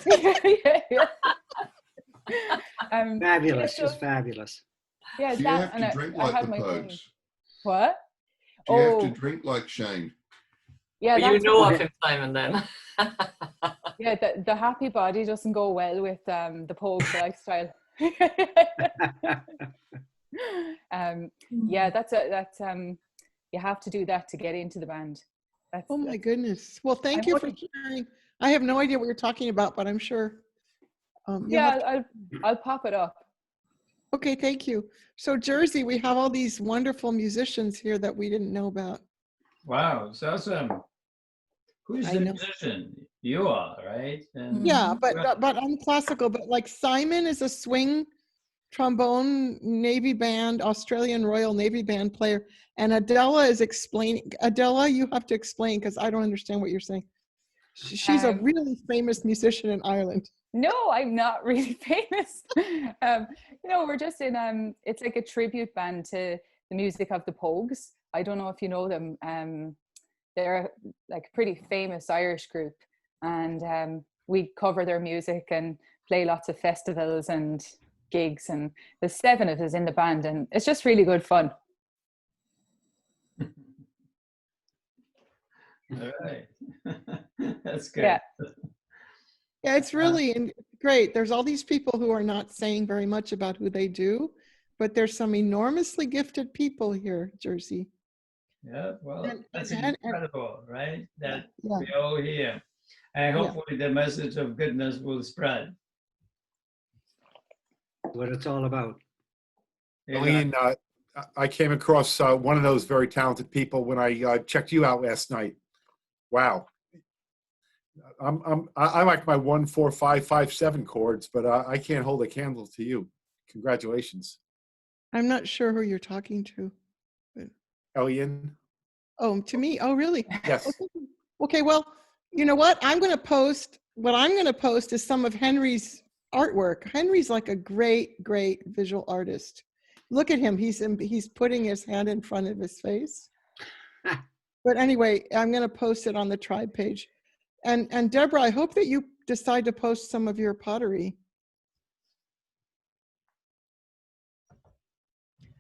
Yeah, yeah. Fabulous, yeah, so, just fabulous. yeah, Do you that, have and to drink I like have the my phone. Pogues? What? Do you have to Oh, drink like Shane? yeah, But you that's know what of him, Simon, then. yeah, the happy body doesn't go well with the Pogues lifestyle. Yeah, that's you have to do that to get into the band. Oh my goodness. Well, thank you for sharing. I have no idea what you're talking about, but I'm sure. Yeah, I'll pop it up. Okay, thank you. So Jersey, we have all these wonderful musicians here that we didn't know about. Wow, it's awesome. Who's I the know. musician? You are, right? And Yeah, but I'm classical, but like Simon is a swing trombone Navy band, Australian Royal Navy band player. And Adela is explaining. Adela, you have to explain because I don't understand what you're saying. She's a really famous musician in Ireland. No, I'm not really famous. We're just in it's like a tribute band to the music of the Pogues. I don't know if you know them. They're like a pretty famous Irish group, and we cover their music and play lots of festivals and gigs, and there's 7 of us in the band, and it's just really good fun. all right. That's good. Yeah. Yeah, it's really great. There's all these people who are not saying very much about who they do, but there's some enormously gifted people here, Jersey. Yeah, well, that's and incredible, right? That yeah. we all hear. And hopefully the message of goodness will spread. What it's all about. Eileen, I came across one of those very talented people when I checked you out last night. Wow. I like my 1, 4, 5, 5, 7 chords, but I can't hold a candle to you. Congratulations. I'm not sure who you're talking to. Elian. Oh, to me? Oh, really? Yes. Okay, well, you know what? What I'm going to post is some of Henry's artwork. Henry's like a great, great visual artist. Look at him. He's putting his hand in front of his face. But anyway, I'm going to post it on the tribe page. And Deborah, I hope that you decide to post some of your pottery.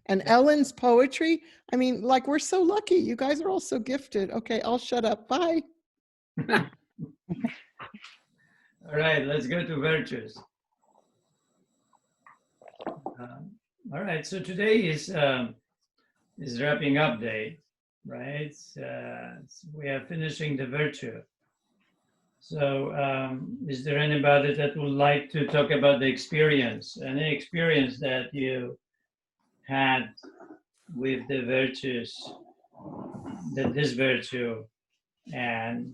And Ellen's poetry. I mean, like, we're so lucky. You guys are all so gifted. Okay, I'll shut up. Bye. All right, let's go to virtues. All right, so today is wrapping up day, right? We are finishing the virtue. So is there anybody that would like to talk about the experience, any experience that you had with the virtues, this virtue, and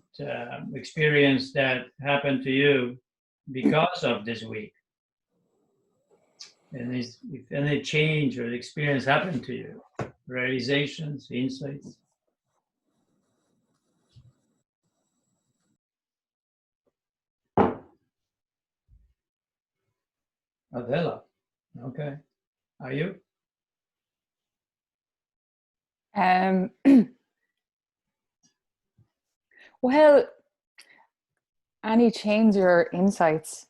experience that happened to you because of this week? And if any change or experience happened to you, realizations, insights? Adela, okay. Are you? Well, any change or insights?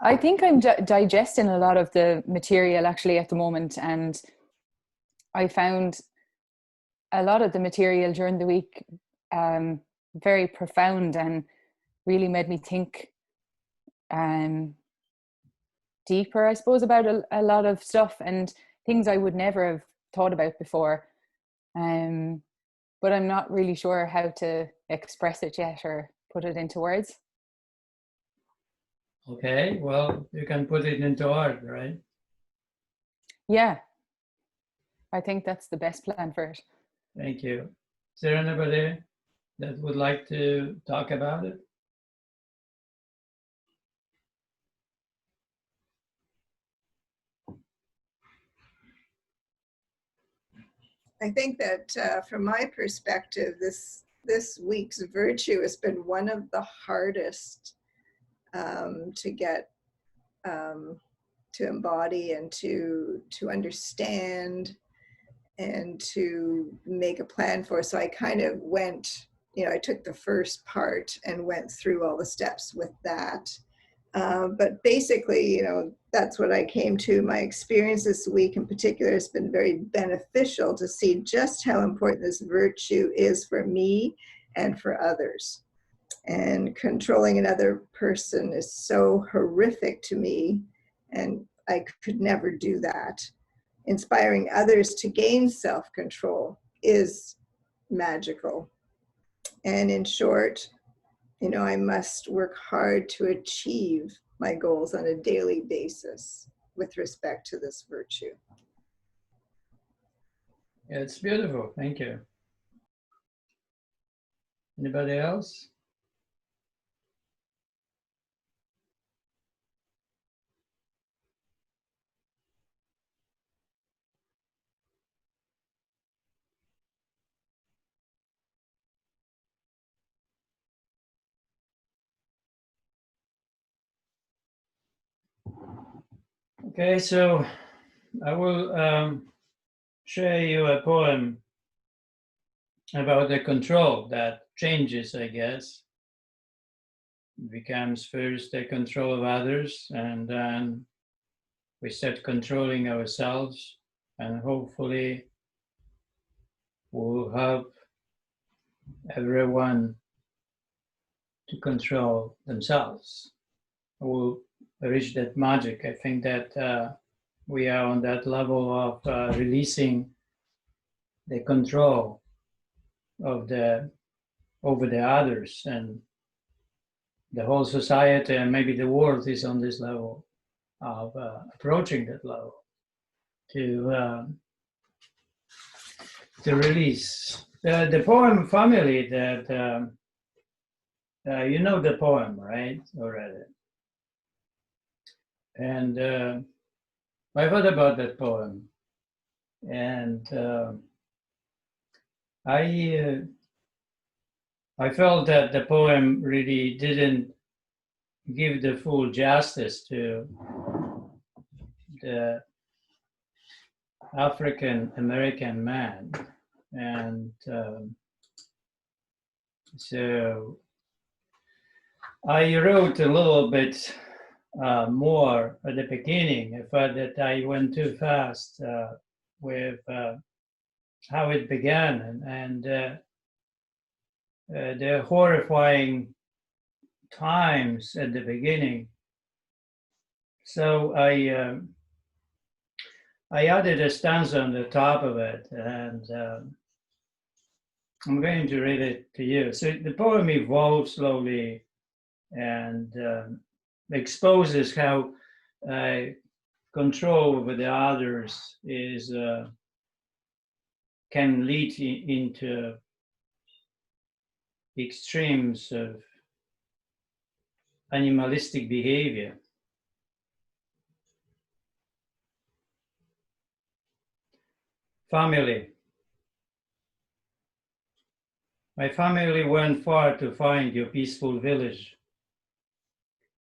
I think I'm digesting a lot of the material actually at the moment, and I found a lot of the material during the week very profound and really made me think deeper, I suppose, about a lot of stuff and things I would never have thought about before. But I'm not really sure how to express it yet or put it into words. Okay, well, you can put it into art, right? Yeah, I think that's the best plan for it. Thank you. Is there anybody that would like to talk about it? I think that from my perspective, this week's virtue has been one of the hardest to get to embody and to understand. and to make a plan for. So I kind of went, I took the first part and went through all the steps with that. But basically, that's what I came to. My experience this week in particular has been very beneficial to see just how important this virtue is for me and for others. And controlling another person is so horrific to me, and I could never do that. Inspiring others to gain self-control is magical. And in short, I must work hard to achieve my goals on a daily basis with respect to this virtue. Yeah, it's beautiful. Thank you. Anybody else? Okay, so I will share you a poem about the control that changes, I guess. It becomes first the control of others, and then we start controlling ourselves, and hopefully we'll help everyone to control themselves. We'll reach that magic. I think that we are on that level of releasing the control of over the others, and the whole society and maybe the world is on this level of approaching that level to release the poem family. That you know the poem, right? Already. And I thought about that poem, and I felt that the poem really didn't give the full justice to the African American man, and so I wrote a little bit more at the beginning. I thought that I went too fast with how it began, and the horrifying times at the beginning. So I added a stanza on the top of it, and I'm going to read it to you. So the poem evolves slowly and exposes how control over the others is can lead into extremes of animalistic behavior. Family. My family went far to find your peaceful village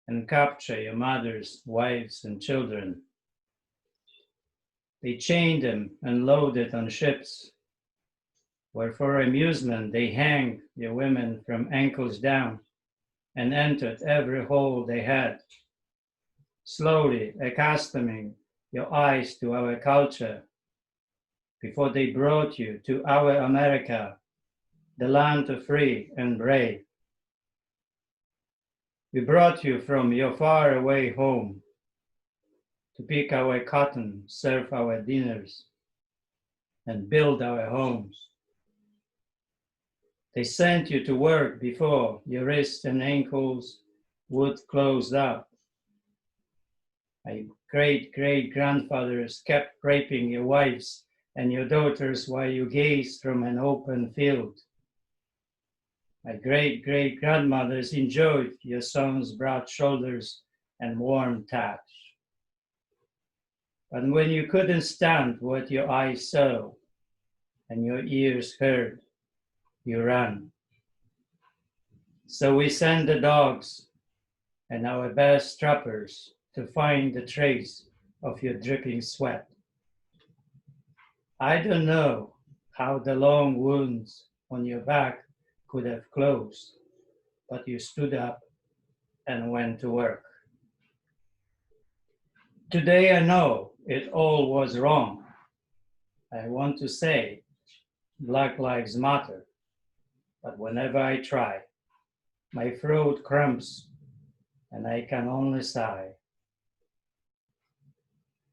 and capture your mothers, wives, and children. They chained them and loaded on ships, where for amusement they hanged your women from ankles down and entered every hole they had, slowly accustoming your eyes to our culture before they brought you to our America, the land of free and brave. We brought you from your faraway home to pick our cotton, serve our dinners, and build our homes. They sent you to work before your wrists and ankles would close up. My great-great-grandfathers kept raping your wives and your daughters while you gazed from an open field. My great-great-grandmothers enjoyed your sons' broad shoulders and warm touch. But when you couldn't stand what your eyes saw and your ears heard, you ran. So we sent the dogs and our best trappers to find the trace of your dripping sweat. I don't know how the long wounds on your back could have closed, but you stood up and went to work. Today I know it all was wrong. I want to say Black Lives Matter, but whenever I try, my throat cramps and I can only sigh.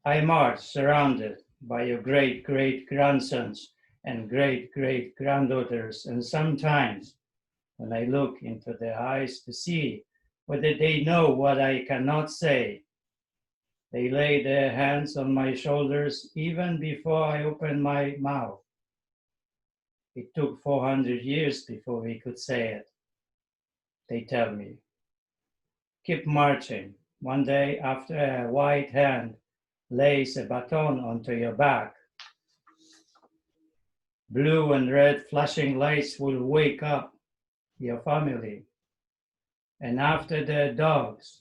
I march surrounded by your great-great-grandsons and great-great-granddaughters, and sometimes when I look into their eyes to see whether they know what I cannot say, they lay their hands on my shoulders even before I open my mouth. It took 400 years before we could say it. They tell me, keep marching. One day after a white hand lays a baton onto your back, blue and red flashing lights will wake up your family. And after their dogs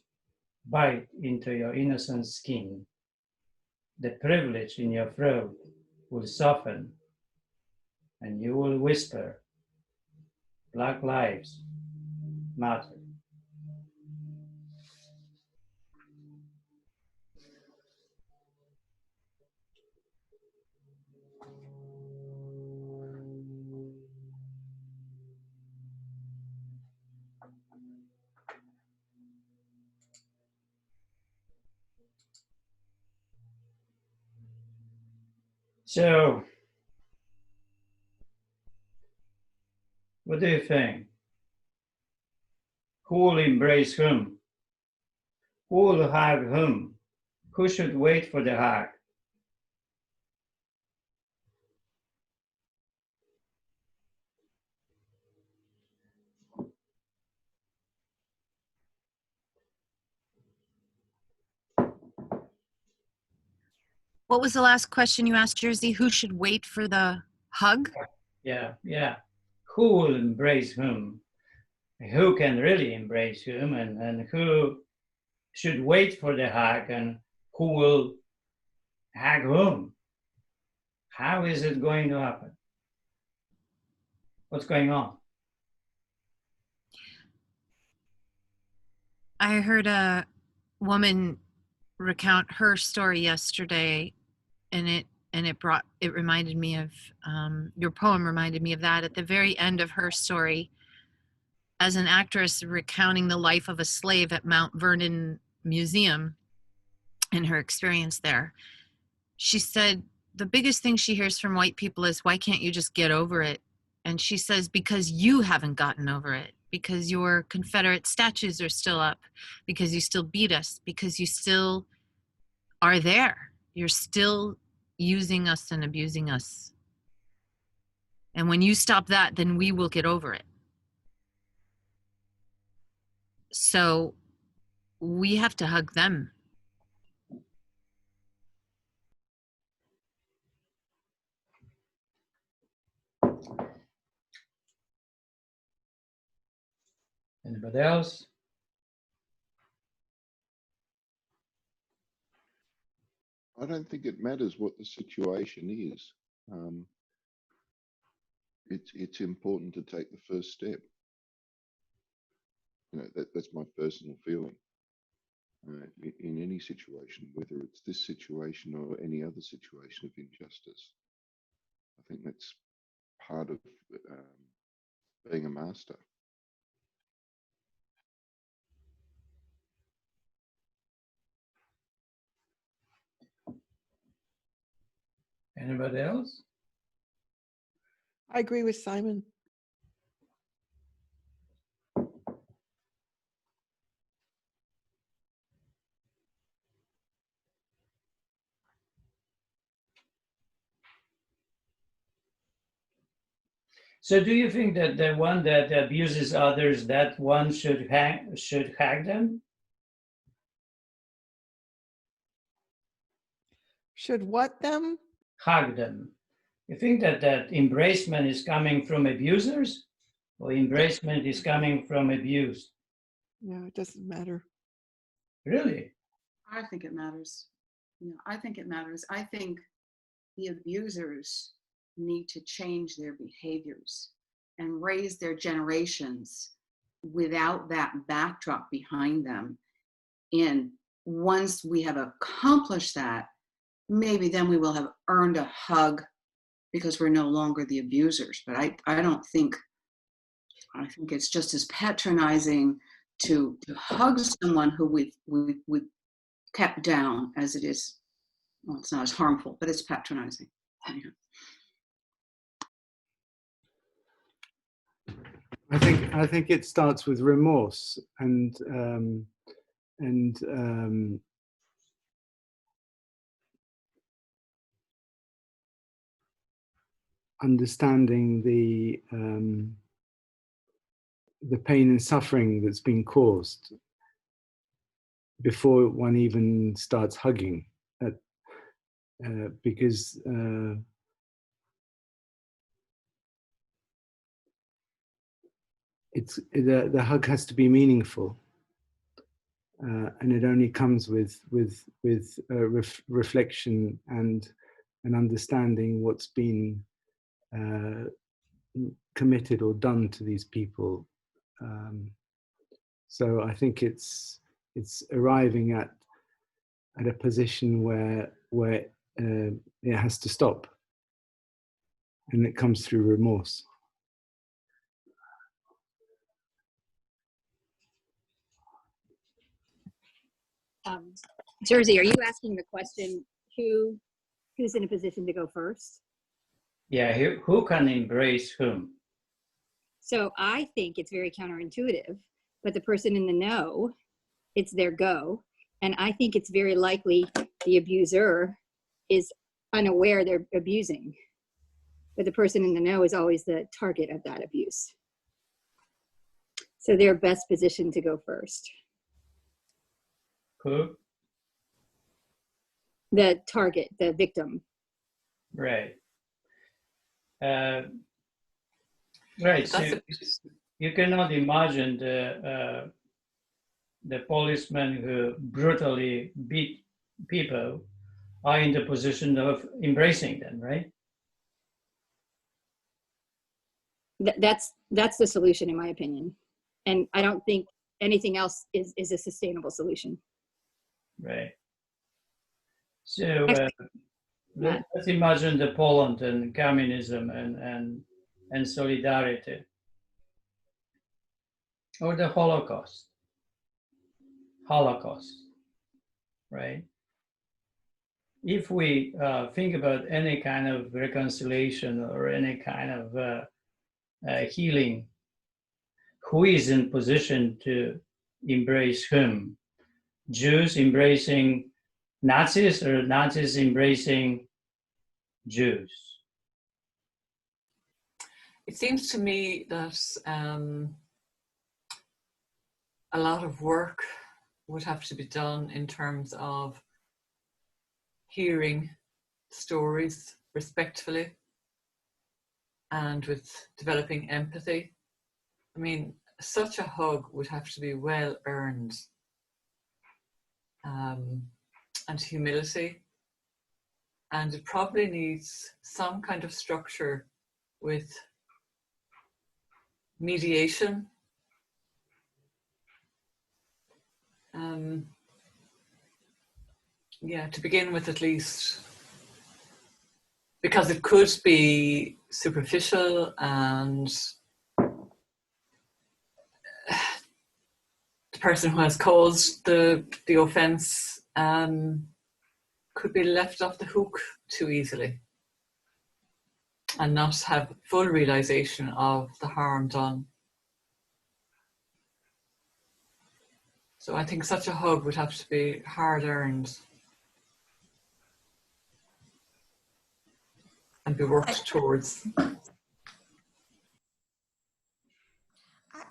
bite into your innocent skin, the privilege in your throat will soften and you will whisper, Black Lives Matter. So, what do you think? Who will embrace whom? Who will hug whom? Who should wait for the hug? What was the last question you asked, Jersey? Who should wait for the hug? Yeah. Who will embrace whom? Who can really embrace whom, and who should wait for the hug, and who will hug whom? How is it going to happen? What's going on? I heard a woman recount her story yesterday, and it reminded me of your poem. Reminded me of that at the very end of her story, as an actress recounting the life of a slave at Mount Vernon Museum and her experience there. She said the biggest thing she hears from white people is, why can't you just get over it? And she says, because you haven't gotten over it, because your Confederate statues are still up, because you still beat us, because you still are there. You're still using us and abusing us. And when you stop that, then we will get over it. So we have to hug them. Anybody else? I don't think it matters what the situation is. It's important to take the first step. You know, that's my personal feeling. In any situation, whether it's this situation or any other situation of injustice, I think that's part of being a master. Anybody else? I agree with Simon. So do you think that the one that abuses others, that one should hag them? Should what them? Hug them. You think that embracement is coming from abusers, or embracement is coming from abuse? No, it doesn't matter. Really? I think it matters. I think it matters. I think the abusers need to change their behaviors and raise their generations without that backdrop behind them. And once we have accomplished that, maybe then we will have earned a hug because we're no longer the abusers. But I don't think, I think it's just as patronizing to hug someone who we've kept down as it is. Well, it's not as harmful, but it's patronizing. Anyhow. I think it starts with remorse and understanding the pain and suffering that's been caused before one even starts hugging, because the hug has to be meaningful, and it only comes with reflection and an understanding what's been committed or done to these people. So I think it's arriving at a position where it has to stop, and it comes through remorse. Jersey, are you asking the question, who's in a position to go first? Yeah, who can embrace whom? So I think it's very counterintuitive, but the person in the know, it's their go. And I think it's very likely the abuser is unaware they're abusing, but the person in the know is always the target of that abuse. So they're best positioned to go first. Who? The target, the victim. Right. Right. So you cannot imagine the policemen who brutally beat people are in the position of embracing them, right? That's the solution, in my opinion. And I don't think anything else is a sustainable solution. Right. So let's imagine the Poland and communism and solidarity, or the Holocaust, right? If we think about any kind of reconciliation or any kind of healing, who is in position to embrace whom? Jews embracing Nazis or Nazis embracing Jews? It seems to me that a lot of work would have to be done in terms of hearing stories respectfully and with developing empathy. I mean, such a hug would have to be well earned, and humility. And it probably needs some kind of structure with mediation. Yeah, to begin with at least, because it could be superficial and the person who has caused the offence could be left off the hook too easily and not have full realization of the harm done. So I think such a hug would have to be hard earned and be worked towards.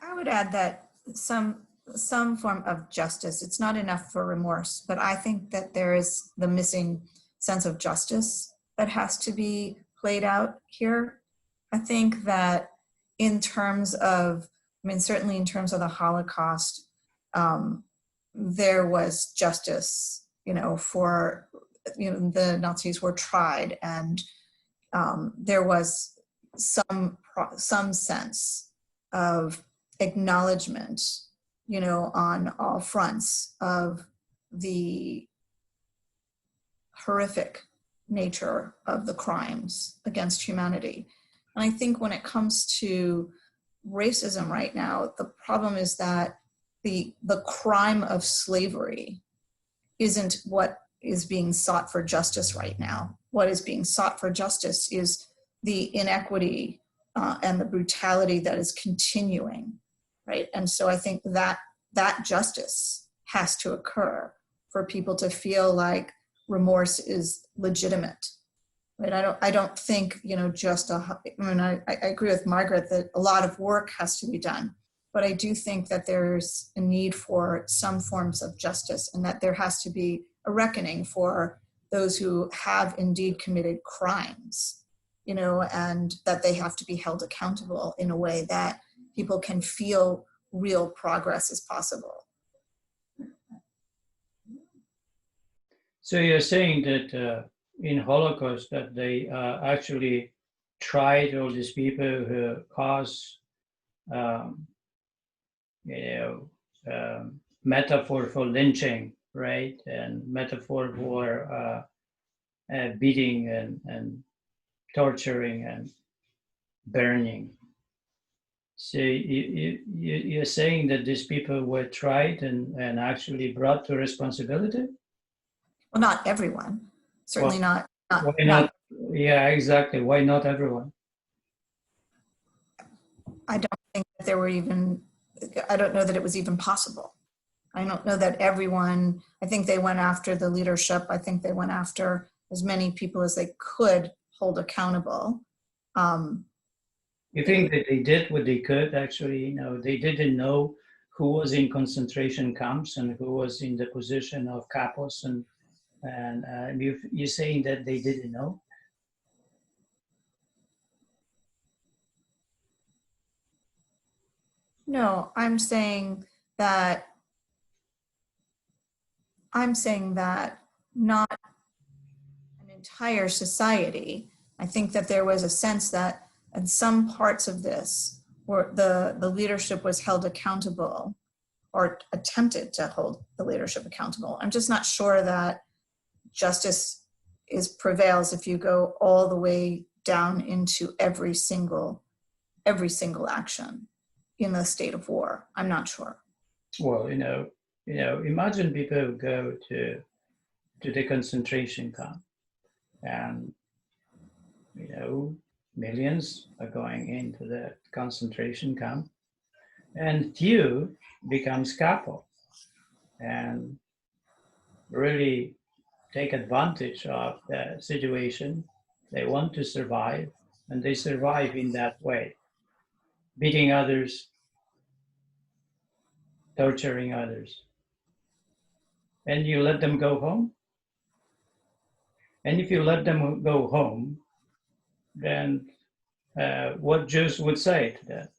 I would add that some form of justice. It's not enough for remorse, but I think that there is the missing sense of justice that has to be played out here. I think that in terms of, I mean, certainly in terms of the Holocaust, there was justice, you know, for the Nazis were tried, and there was some sense of acknowledgement, on all fronts of the horrific nature of the crimes against humanity. And I think when it comes to racism right now, the problem is that the crime of slavery isn't what is being sought for justice right now. What is being sought for justice is the inequity and the brutality that is continuing, right? And so I think that justice has to occur for people to feel like remorse is legitimate, right? I don't think, I agree with Margaret that a lot of work has to be done, but I do think that there's a need for some forms of justice, and that there has to be a reckoning for those who have indeed committed crimes, and that they have to be held accountable in a way that people can feel real progress is possible. So you're saying that in Holocaust that they actually tried all these people who caused, metaphor for lynching, right? And metaphor for beating and torturing and burning. So you're saying that these people were tried and actually brought to responsibility? Well, not everyone. Certainly not. Why not? Yeah, exactly. Why not everyone? I don't think that there were even, I don't know that it was even possible. I don't know that everyone, I think they went after the leadership. I think they went after as many people as they could hold accountable. You think that they did what they could, actually? They didn't know who was in concentration camps and who was in the position of capos, and you're saying that they didn't know? No, I'm saying that not an entire society. I think that there was a sense that in some parts of this, where the leadership was held accountable or attempted to hold the leadership accountable. I'm just not sure that justice prevails if you go all the way down into every single action in the state of war. I'm not sure. Well, imagine people go to the concentration camp, and millions are going into the concentration camp, and few becomes capo and really take advantage of the situation. They want to survive, and they survive in that way, beating others, torturing others. And you let them go home? And if you let them go home, then what Jews would say to that?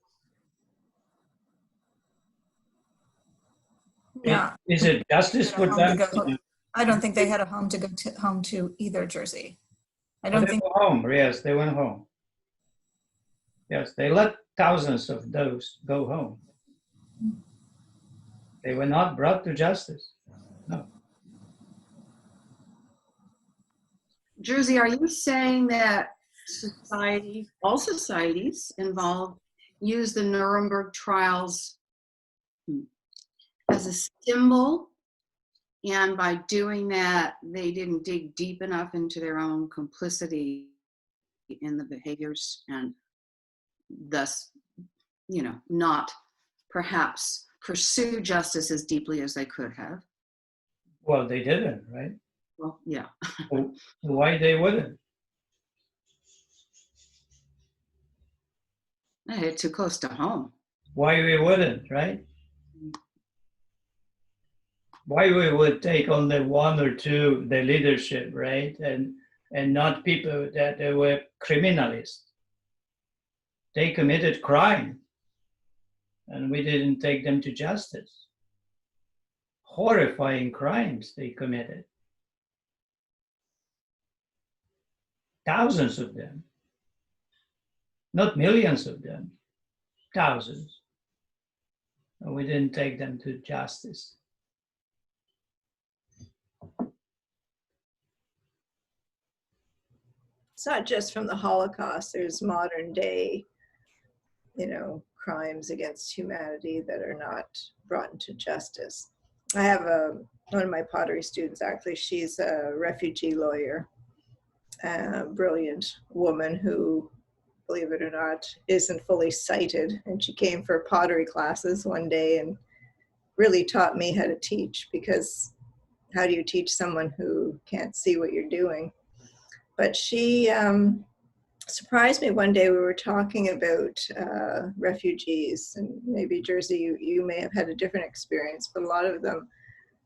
Yeah. Is it justice for them? I don't think they had a home to go home to either, Jersey. I don't think. They went home. Yes, they went home. Yes, they let thousands of those go home. They were not brought to justice. No. Jersey, are you saying that all societies involved, use the Nuremberg trials as a symbol, and by doing that, they didn't dig deep enough into their own complicity in the behaviors, and thus, not perhaps pursue justice as deeply as they could have? Well, they didn't, right? Well, yeah. Why they wouldn't? They hit too close to home. Why we wouldn't, right? Why we would take only one or two the leadership, right? And not people that they were criminalists. They committed crime, and we didn't take them to justice. Horrifying crimes they committed. thousands of them, not millions of them, thousands. And we didn't take them to justice. It's not just from the Holocaust. There's modern day, crimes against humanity that are not brought into justice. I have one of my pottery students, actually, she's a refugee lawyer, a brilliant woman who, believe it or not, isn't fully sighted. And she came for pottery classes one day and really taught me how to teach, because how do you teach someone who can't see what you're doing? But she surprised me one day. We were talking about refugees, and maybe Jersey, you may have had a different experience, but a lot of them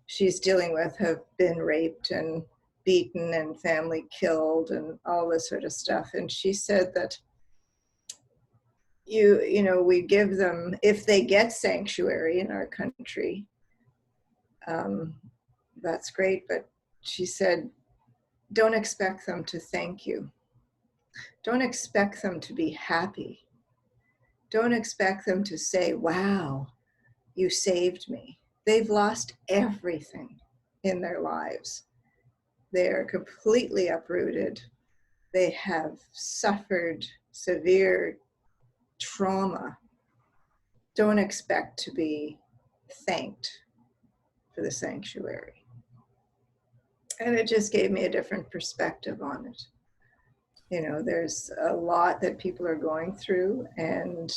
she's dealing with have been raped and beaten and family killed and all this sort of stuff. And she said that we give them, if they get sanctuary in our country, that's great, but she said, don't expect them to thank you. Don't expect them to be happy. Don't expect them to say, wow, you saved me. They've lost everything in their lives. They're completely uprooted. They have suffered severe trauma. Don't expect to be thanked for the sanctuary. And it just gave me a different perspective on it. There's a lot that people are going through, and,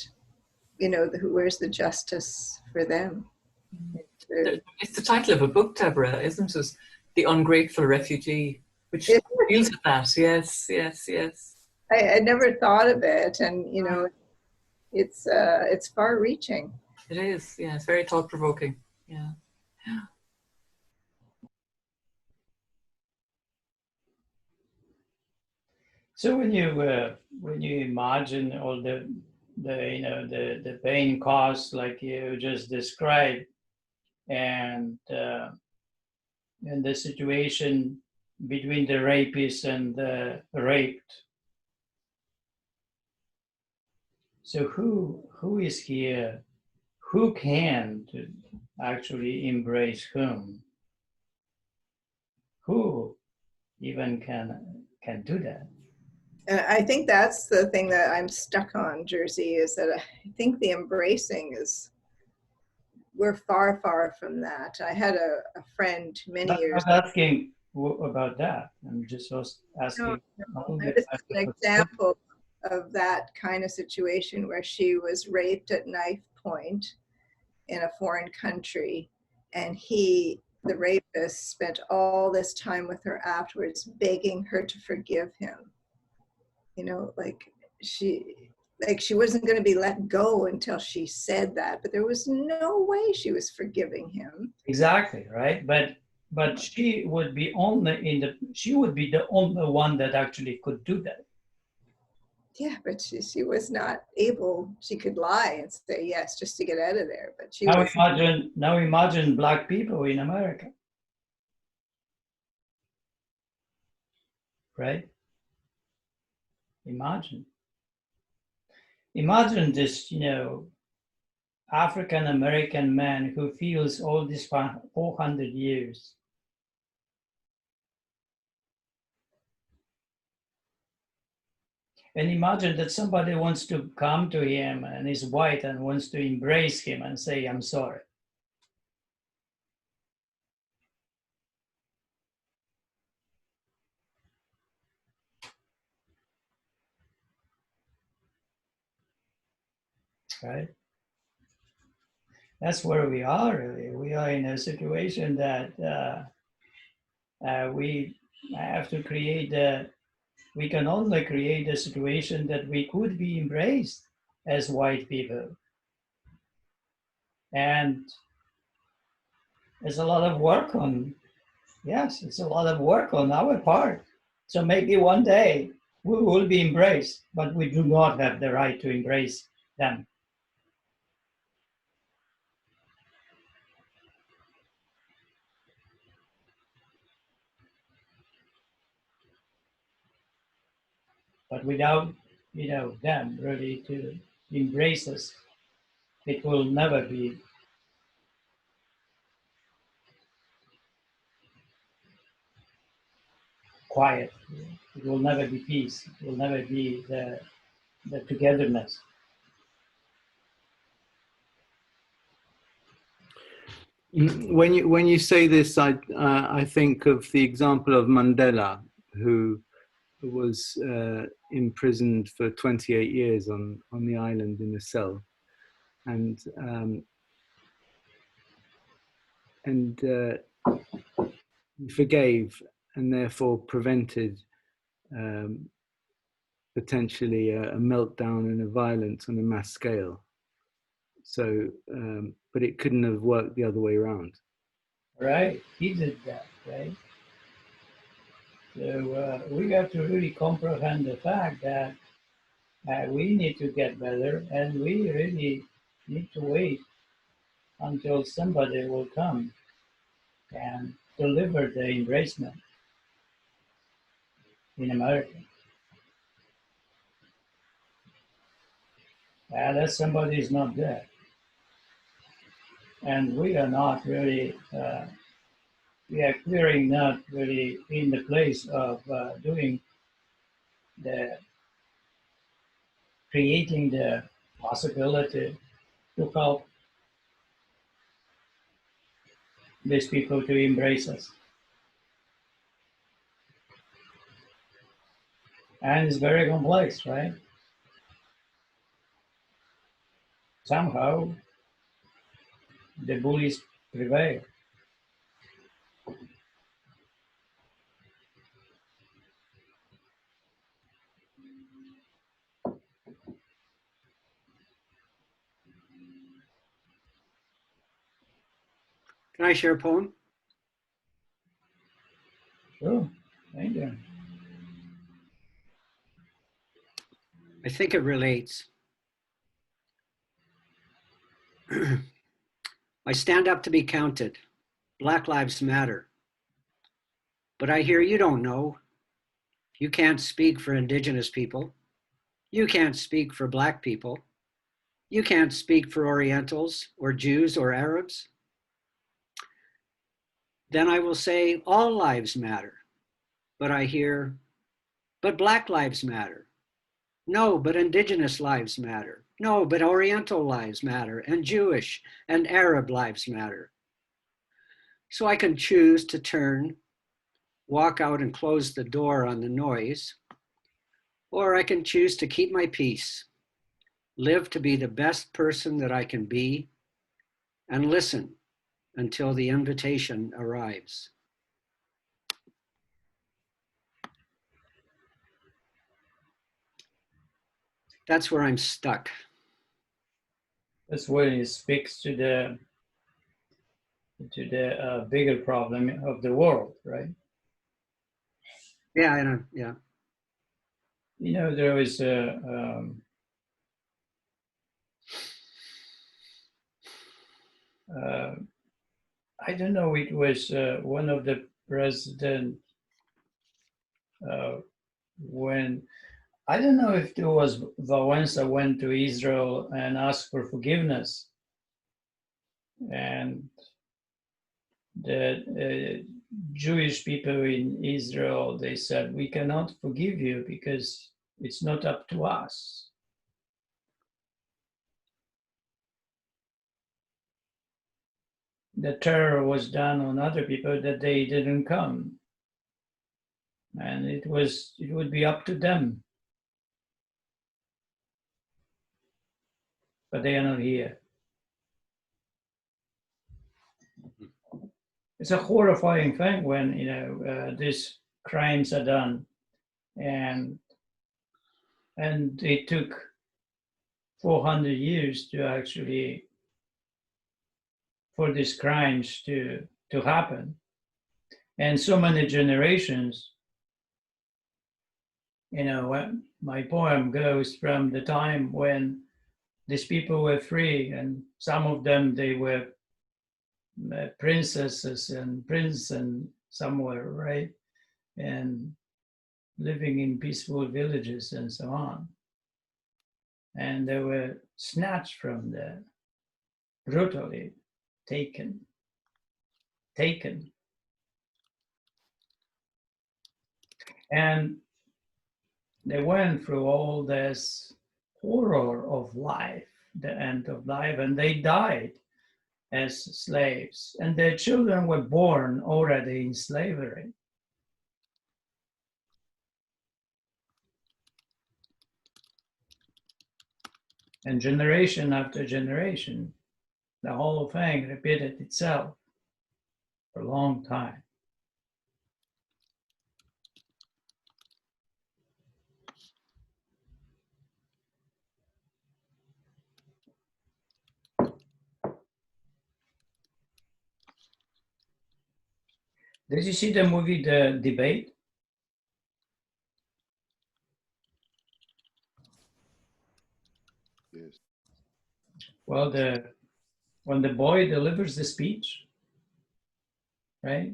where's the justice for them? It's the title of a book, Deborah, isn't it? The Ungrateful Refugee, which deals with that. Yes, yes, yes. I never thought of it, and, it's far-reaching. It is, yeah. It's very thought-provoking, yeah. So when you imagine all the pain caused, like you just described, and the situation between the rapist and the raped, so who is here? Who can actually embrace whom? Who even can do that? And I think that's the thing that I'm stuck on, Jersey, is that I think the embracing we're far, far from that. I had a friend many years ago. I'm asking about that. I'm just asking. This is an example of that kind of situation where she was raped at knife point in a foreign country, and the rapist, spent all this time with her afterwards, begging her to forgive him. She wasn't going to be let go until she said that, but there was no way she was forgiving him. Exactly, right? But she would be the only one that actually could do that. Yeah, but she was not able. She could lie and say yes just to get out of there, but she now imagine Black people in America, right? Imagine this, African American man who feels all these 400 years. And imagine that somebody wants to come to him and is white and wants to embrace him and say, I'm sorry. Right? That's where we are, really. We are in a situation that we have to we can only create a situation that we could be embraced as white people. And there's a lot of work it's a lot of work on our part. So maybe one day we will be embraced, but we do not have the right to embrace them. But without, them really to embrace us, it will never be quiet. It will never be peace. It will never be the togetherness. When you say this, I think of the example of Mandela, who was imprisoned for 28 years on the island in a cell, and he forgave and therefore prevented potentially a meltdown and a violence on a mass scale. So, but it couldn't have worked the other way around. Right, he did that, right? So we have to really comprehend the fact that we need to get better, and we really need to wait until somebody will come and deliver the embracement in America. And that somebody is not there. And we are not really, we are clearing not really in the place of doing creating the possibility to help these people to embrace us. And it's very complex, right? Somehow the bullies prevail. Can I share a poem? Sure, thank you. I think it relates. I stand up to be counted. Black Lives Matter. But I hear you don't know. You can't speak for Indigenous people. You can't speak for Black people. You can't speak for Orientals or Jews or Arabs. Then I will say all lives matter. But I hear, but Black lives matter. No, but Indigenous lives matter. No, but Oriental lives matter, and Jewish and Arab lives matter. So I can choose to turn, walk out and close the door on the noise, or I can choose to keep my peace, live to be the best person that I can be, and listen until the invitation arrives. That's where I'm stuck. That's where it speaks to the bigger problem of the world, right? Yeah, I know. Yeah. There was a I don't know. It was one of the president when I don't know if it was Wałęsa went to Israel and asked for forgiveness, and the Jewish people in Israel, they said, we cannot forgive you because it's not up to us. The terror was done on other people that they didn't come. And it would be up to them. But they are not here. It's a horrifying thing when these crimes are done, and it took 400 years to actually for these crimes to happen, and so many generations. My poem goes from the time when these people were free, and some of them they were princesses and prince and somewhere, right? And living in peaceful villages and so on. And they were snatched from there, brutally taken. And they went through all this horror of life, the end of life, and they died as slaves. And their children were born already in slavery. And generation after generation, the whole thing repeated itself for a long time. Did you see the movie The Debate? Yes. Well, when the boy delivers the speech, right?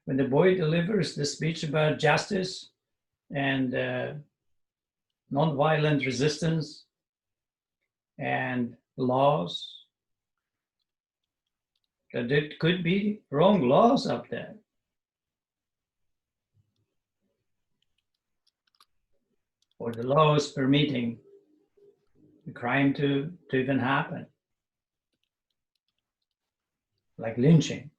When the boy delivers the speech about justice and nonviolent resistance and laws, that there could be wrong laws up there. Or the laws permitting the crime to even happen, like lynching.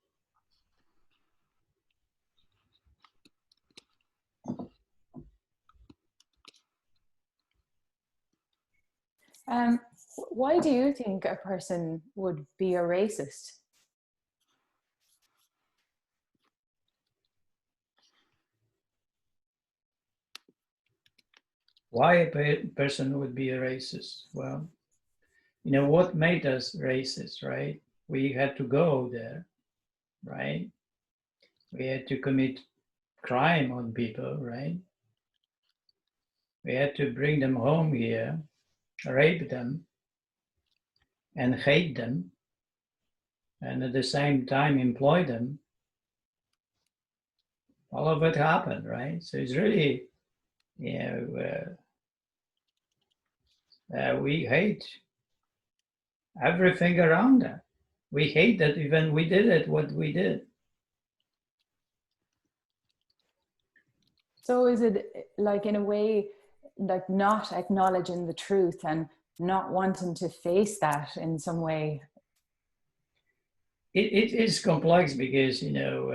Why do you think a person would be a racist? Why a person would be a racist? Well, you know, what made us racist, right? We had to go there, right? We had to commit crime on people, right? We had to bring them home here, rape them, and hate them, and at the same time employ them. All of it happened, right? So it's really, you know, we hate everything around that. We hate that even we did it, what we did. So is it like, in a way, like not acknowledging the truth and not wanting to face that in some way? It is complex because, you know,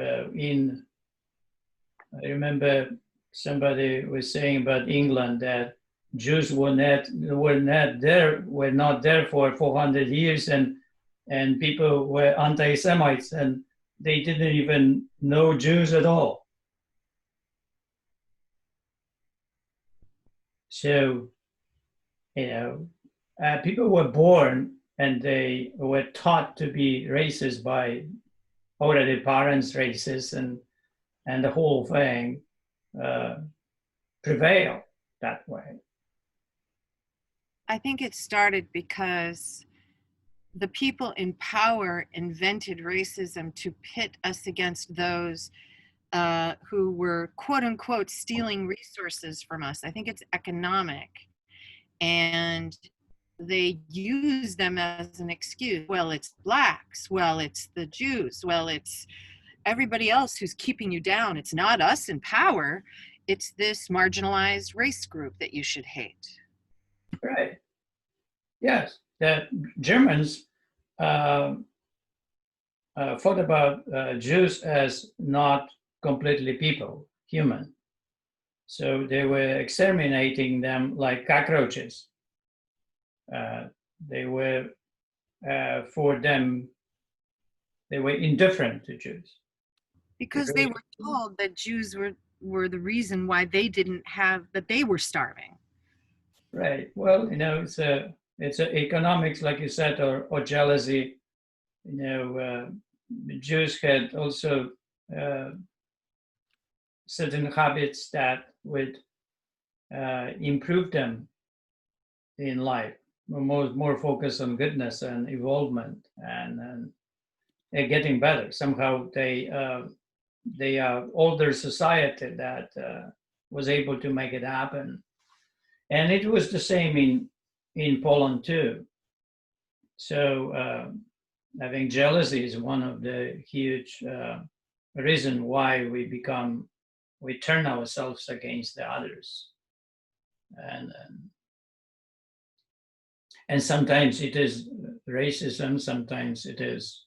I remember somebody was saying about England that Jews were not there for 400 years, and people were anti-Semites and they didn't even know Jews at all. So, you know, people were born and they were taught to be racist by already parents racist, and the whole thing prevailed that way. I think it started because the people in power invented racism to pit us against those who were quote unquote stealing resources from us. I think it's economic. And they use them as an excuse. Well, it's blacks. Well, it's the Jews. Well, it's everybody else who's keeping you down. It's not us in power. It's this marginalized race group that you should hate. Right. Yes, the Germans thought about Jews as not completely people, human. So they were exterminating them like cockroaches. They were, for them, they were indifferent to Jews. Because they were told that Jews were the reason why they didn't have, that they were starving. Right. Well, you know, it's a economics, like you said, or jealousy. You know, Jews had also certain habits that would improve them in life, more focus on goodness and involvement and getting better. Somehow they the older society that was able to make it happen. And it was the same in Poland too. So I think jealousy is one of the huge reason why we turn ourselves against the others. And sometimes it is racism, sometimes it is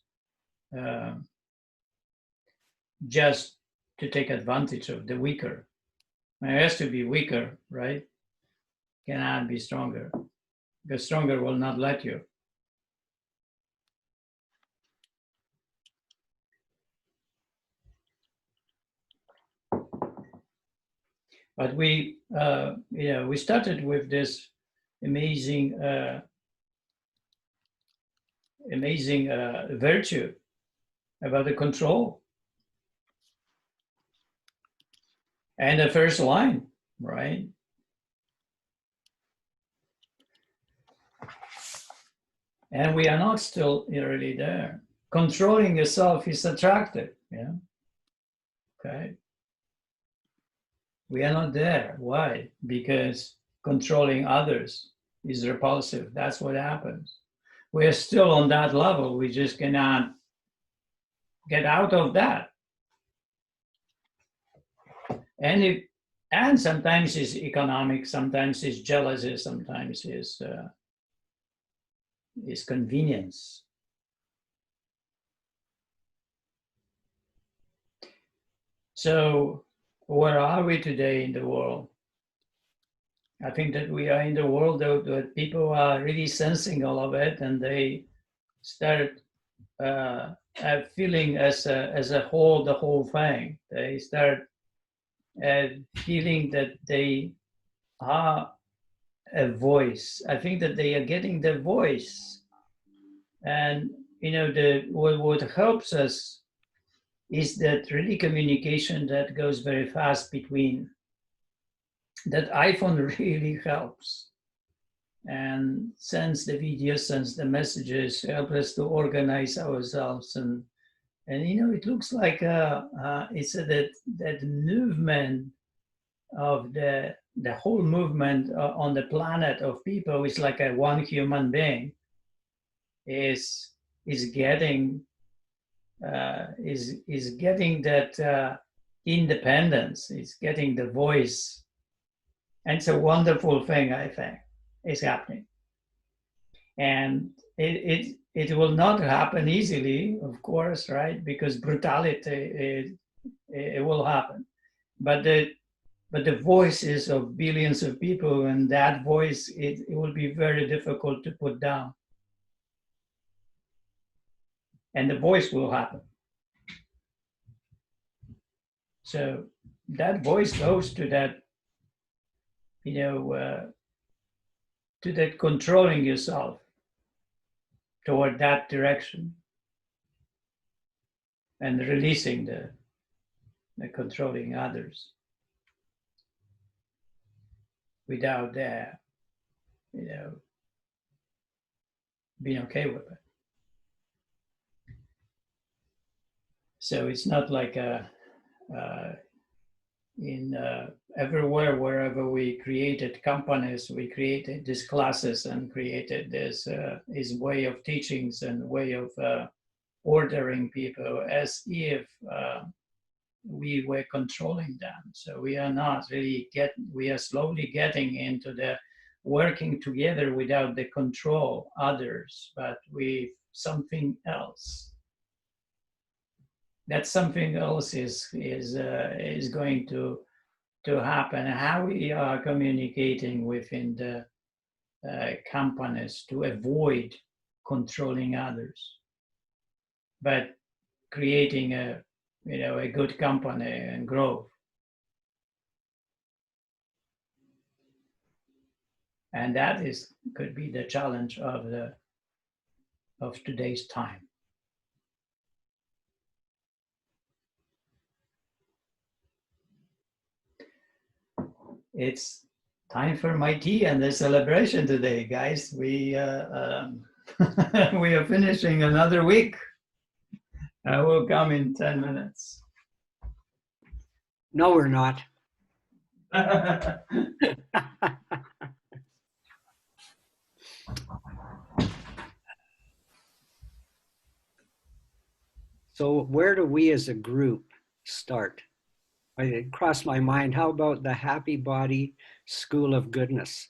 just to take advantage of the weaker. It has to be weaker, right? Cannot be stronger. The stronger will not let you. But we started with this amazing virtue about the control. And the first line, right? And we are not still really there. Controlling yourself is attractive, yeah? Okay. We are not there. Why? Because controlling others is repulsive. That's what happens. We are still on that level. We just cannot get out of that. And sometimes it's economic, sometimes it's jealousy, sometimes it's convenience. So where are we today in the world? I think that we are in the world that people are really sensing all of it, and they start feeling as a whole, the whole thing. They start feeling that they are a voice. I think that they are getting their voice. And what helps us is that really communication that goes very fast between. That iPhone really helps, and sends the videos, sends the messages, help us to organize ourselves, and it looks like it's that movement of the whole movement on the planet of people is like a one human being is getting that independence, is getting the voice. And it's a wonderful thing, I think, is happening. And it will not happen easily, of course, right? Because brutality, it will happen. But the voices of billions of people, and that voice, it will be very difficult to put down. And the voice will happen. So that voice goes to that, to that controlling yourself toward that direction, and releasing the controlling others without their, being okay with it. So it's not like everywhere, wherever we created companies, we created these classes and created this way of teachings and way of ordering people as if we were controlling them. So we are not really we are slowly getting into the working together without the control others, but with something else. That something else is going to happen. How we are communicating within the companies to avoid controlling others, but creating a good company and growth. And that could be the challenge of today's time. It's time for my tea and the celebration today, guys. We we are finishing another week. I will come in 10 minutes. No, we're not. So where do we as a group start? It crossed my mind, how about the Happy Body School of Goodness?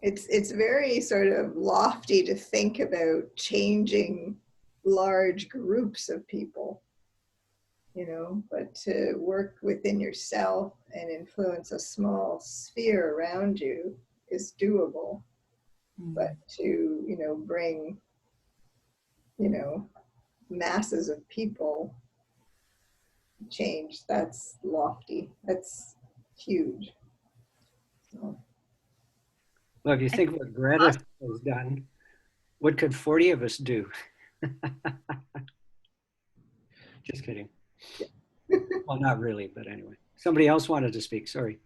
It's very sort of lofty to think about changing large groups of people, you know, but to work within yourself and influence a small sphere around you is doable. But to, you know, bring, you know, masses of people change, that's lofty, that's huge. So. Well, if you think what Greta has done, what could 40 of us do? Just kidding. Well, not really, but anyway. Somebody else wanted to speak, sorry.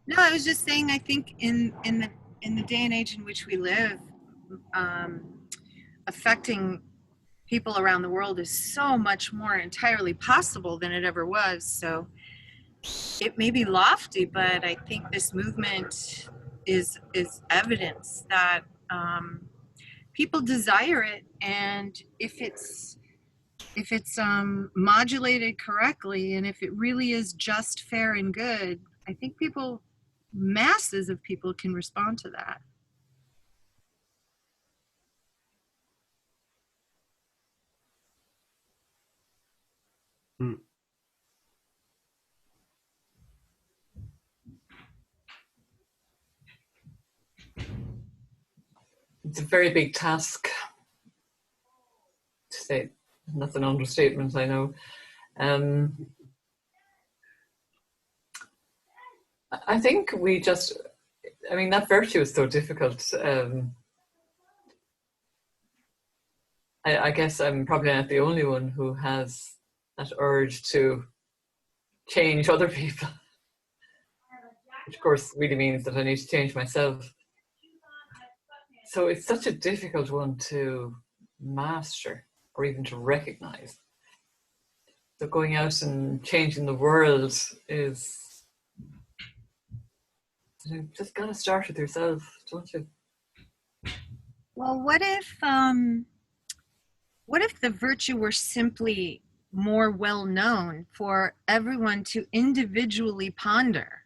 No, I was just saying, I think in the day and age in which we live, affecting people around the world is so much more entirely possible than it ever was. So it may be lofty, but I think this movement is evidence that people desire it, and if it's modulated correctly, and if it really is just, fair, and good, I think masses of people can respond to that. It's a very big task, to say. That's an understatement, I know. I think we just, I mean, that virtue is so difficult. I guess I'm probably not the only one who has that urge to change other people, which of course really means that I need to change myself. So it's such a difficult one to master or even to recognize. So going out and changing the world is, you just gotta start with yourself, don't you? Well, what if the virtue were simply more well known for everyone to individually ponder?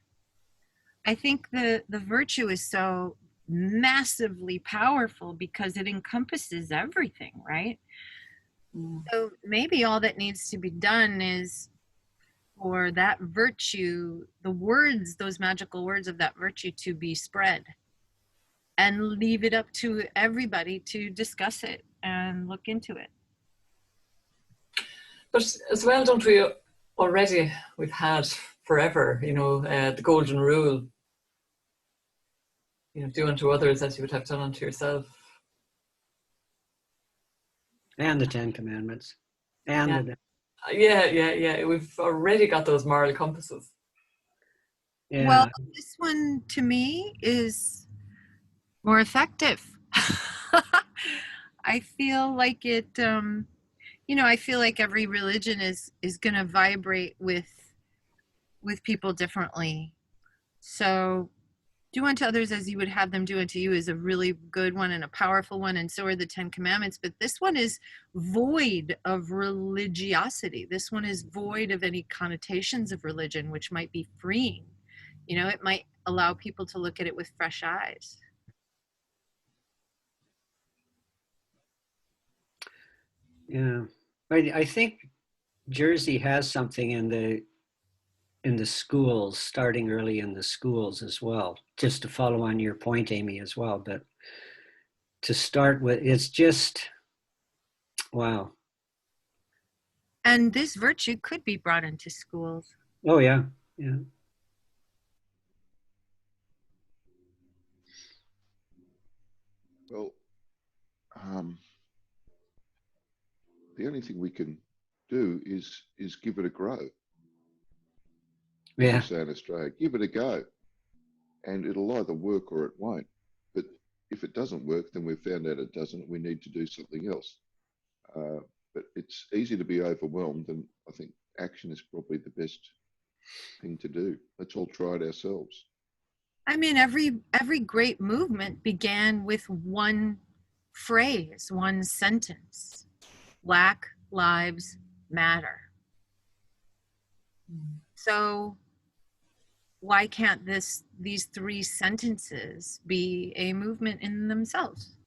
I think the virtue is so massively powerful because it encompasses everything, right? So maybe all that needs to be done is for that virtue, the words, those magical words of that virtue, to be spread, and leave it up to everybody to discuss it and look into it. But as well, don't we already, we've had forever, you know, the golden rule, you know, do unto others as you would have done unto yourself. And the 10 Commandments. And yeah. We've already got those moral compasses. Yeah. Well, this one to me is more effective. I feel like it, you know, I feel like every religion is going to vibrate with people differently. So do unto others as you would have them do unto you is a really good one and a powerful one, and so are the 10 Commandments. But this one is void of religiosity. This one is void of any connotations of religion, which might be freeing. You know, it might allow people to look at it with fresh eyes. Yeah, I think Jersey has something in the schools, starting early in the schools as well, just to follow on your point, Amy, as well. But to start with, it's just, wow. And this virtue could be brought into schools. Oh, yeah, yeah. Well, the only thing we can do is give it a grow. Yeah. We say in Australia, give it a go, and it'll either work or it won't. But if it doesn't work, then we've found out it doesn't. We need to do something else. But it's easy to be overwhelmed, and I think action is probably the best thing to do. Let's all try it ourselves. I mean, every great movement began with one phrase, one sentence. Black Lives Matter. So why can't these three sentences be a movement in themselves?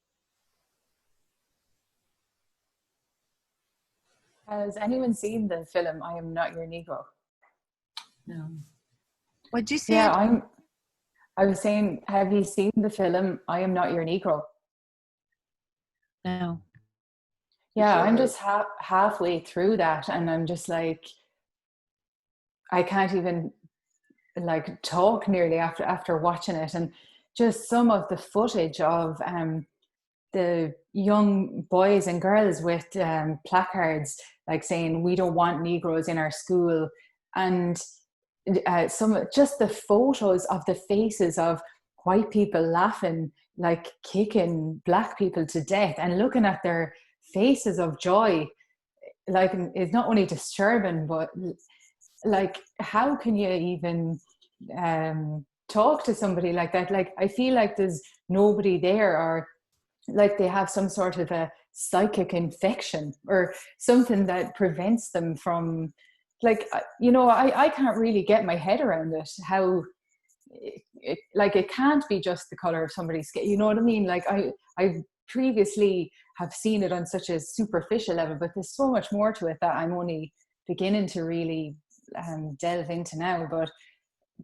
Has anyone seen the film I Am Not Your Negro? No. What'd you say? Yeah, I was saying, have you seen the film I Am Not Your Negro? No. Yeah, I'm just halfway through that, and I'm just like, I can't even like talk nearly after watching it. And just some of the footage of the young boys and girls with placards like saying we don't want Negroes in our school, and just the photos of the faces of white people laughing, like kicking black people to death, and looking at their faces of joy, like, it's not only disturbing, but like, how can you even talk to somebody like that? Like, I feel like there's nobody there, or like they have some sort of a psychic infection or something that prevents them from, like, I can't really get my head around it, how like it can't be just the color of somebody's skin, you know what I mean? Like, I previously have seen it on such a superficial level, but there's so much more to it that I'm only beginning to really delve into now. But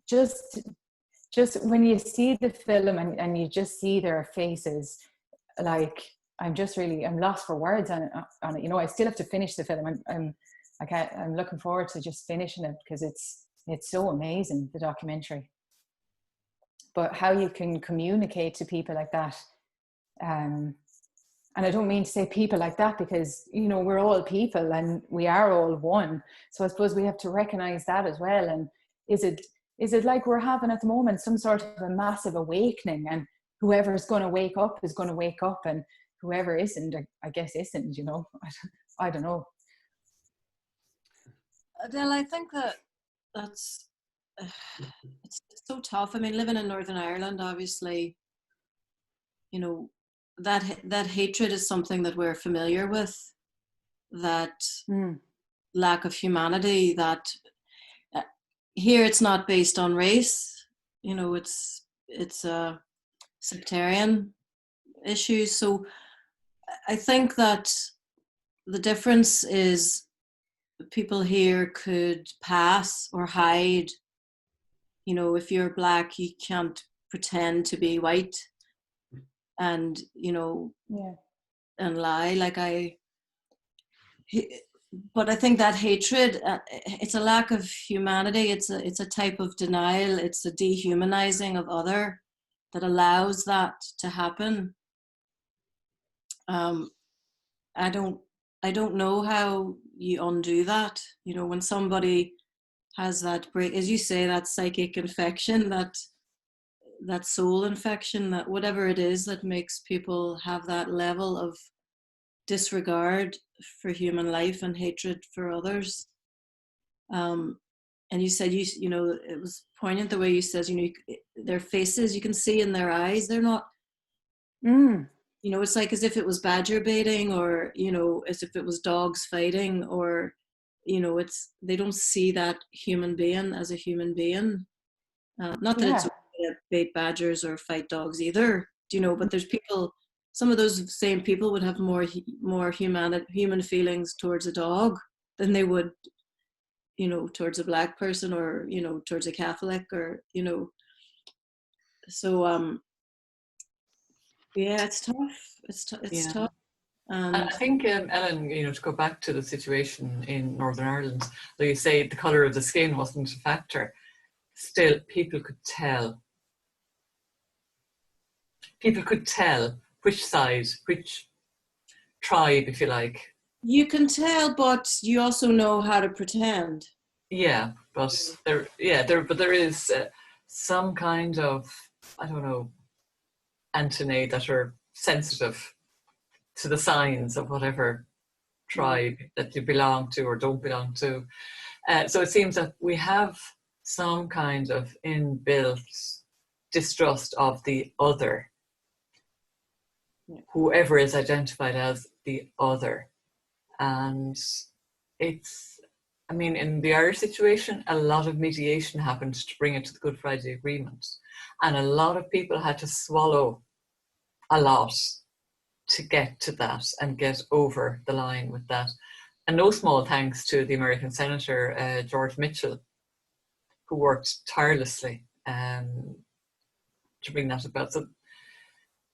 just when you see the film and you just see their faces, like, I'm lost for words on it. You know, I still have to finish the film. I'm looking forward to just finishing it, because it's so amazing, the documentary. But how you can communicate to people like that, and I don't mean to say people like that, because, you know, we're all people and we are all one. So I suppose we have to recognize that as well. And is it like we're having at the moment some sort of a massive awakening, and whoever's going to wake up is going to wake up, and whoever isn't, I guess isn't, you know? I don't know. Adele, I think that's it's so tough. I mean, living in Northern Ireland, obviously, you know, that hatred is something that we're familiar with, that lack of humanity, that here it's not based on race, you know, it's sectarian issues. So I think that the difference is people here could pass or hide. You know, if you're black, you can't pretend to be white and, you know, and lie but I think that hatred, it's a lack of humanity. It's a type of denial. It's a dehumanizing of other that allows that to happen. I don't know how you undo that. You know, when somebody has that break, as you say, that psychic infection, that soul infection, that whatever it is that makes people have that level of disregard for human life and hatred for others. And you said, you know, it was poignant the way you said, you know, their faces, you can see in their eyes, they're not, you know, it's like as if it was badger baiting, or, you know, as if it was dogs fighting, or, you know, they don't see that human being as a human being. Not that it's okay to bait badgers or fight dogs either, you know, but there's people, some of those same people would have more human feelings towards a dog than they would, you know, towards a black person, or, you know, towards a Catholic, or, you know. So yeah, it's tough. It's tough. And I think, Ellen, you know, to go back to the situation in Northern Ireland, though you say the colour of the skin wasn't a factor, still people could tell. People could tell which side, which tribe, if you like. You can tell, but you also know how to pretend. Yeah, but there is some kind of, I don't know, antennae that are sensitive to the signs of whatever tribe that you belong to or don't belong to. So it seems that we have some kind of inbuilt distrust of the other, whoever is identified as the other. And it's, I mean, in the Irish situation, a lot of mediation happened to bring it to the Good Friday Agreement. And a lot of people had to swallow a lot to get to that and get over the line with that. And no small thanks to the American Senator, George Mitchell, who worked tirelessly to bring that about. So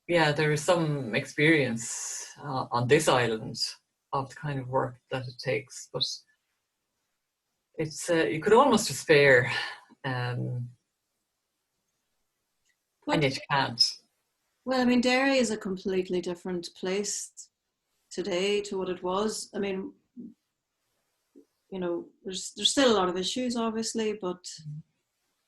yeah, there is some experience on this island of the kind of work that it takes, but it's you could almost despair, and yet you can't. Well, I mean, Derry is a completely different place today to what it was. I mean, you know, there's still a lot of issues, obviously, but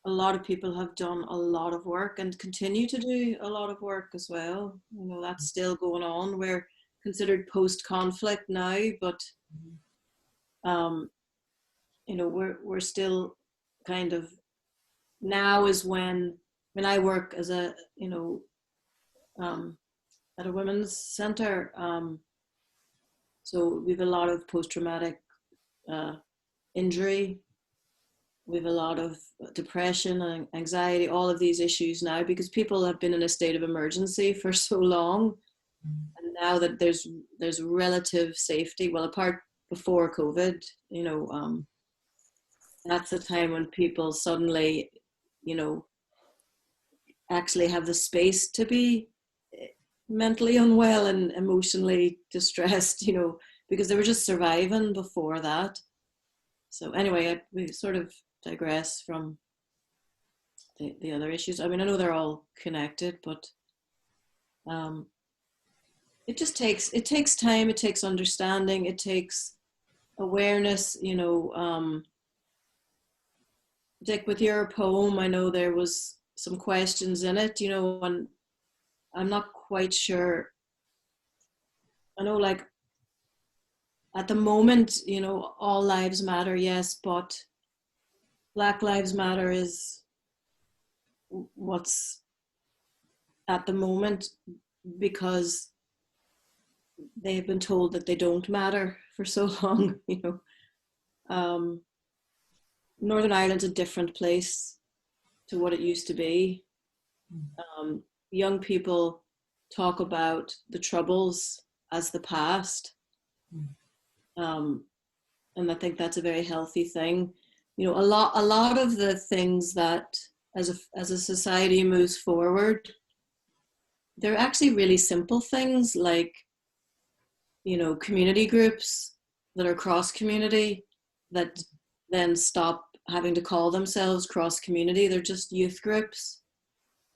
a lot of people have done a lot of work and continue to do a lot of work as well. You know, that's still going on. We're considered post-conflict now, but you know, we're still kind of, now is when I work as a, you know, at a women's center, so we have a lot of post-traumatic injury. We have a lot of depression and anxiety, all of these issues now, because people have been in a state of emergency for so long. And now that there's relative safety, well, apart before COVID, you know, that's a time when people suddenly, you know, actually have the space to be mentally unwell and emotionally distressed, you know, because they were just surviving before that. So anyway, we sort of digress from the other issues. I mean, I know they're all connected, but it takes time, it takes understanding, it takes awareness, you know. Dick, with your poem, I know there was some questions in it, you know, and I'm not quite sure. I know, like, at the moment, you know, all lives matter, yes, but Black Lives Matter is what's at the moment, because they have been told that they don't matter for so long, you know. Northern Ireland's a different place to what it used to be. Young people talk about the Troubles as the past. And I think that's a very healthy thing. You know, a lot of the things that as a society moves forward, they're actually really simple things, like, you know, community groups that are cross community that then stop having to call themselves cross community. They're just youth groups,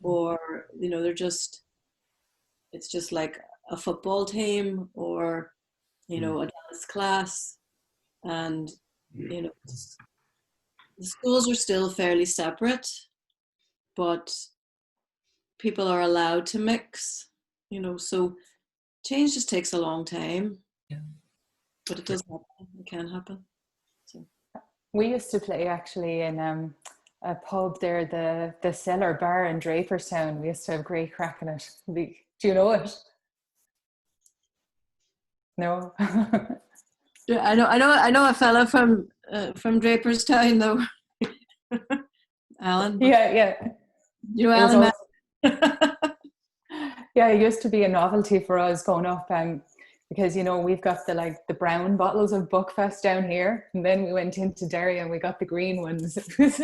or, you know, it's just like a football team, or, you know, a dance class. And, you know, the schools are still fairly separate, but people are allowed to mix, you know, so change just takes a long time. Yeah. But it does happen, it can happen. So. We used to play actually in a pub there, the Cellar Bar in Draperstown. We used to have great crack in it. Do you know it? No. I know a fella from Draperstown though. Alan. Yeah. You know Alan. Yeah, it used to be a novelty for us going up, because, you know, we've got the brown bottles of Buckfast down here, and then we went into Derry and we got the green ones. It was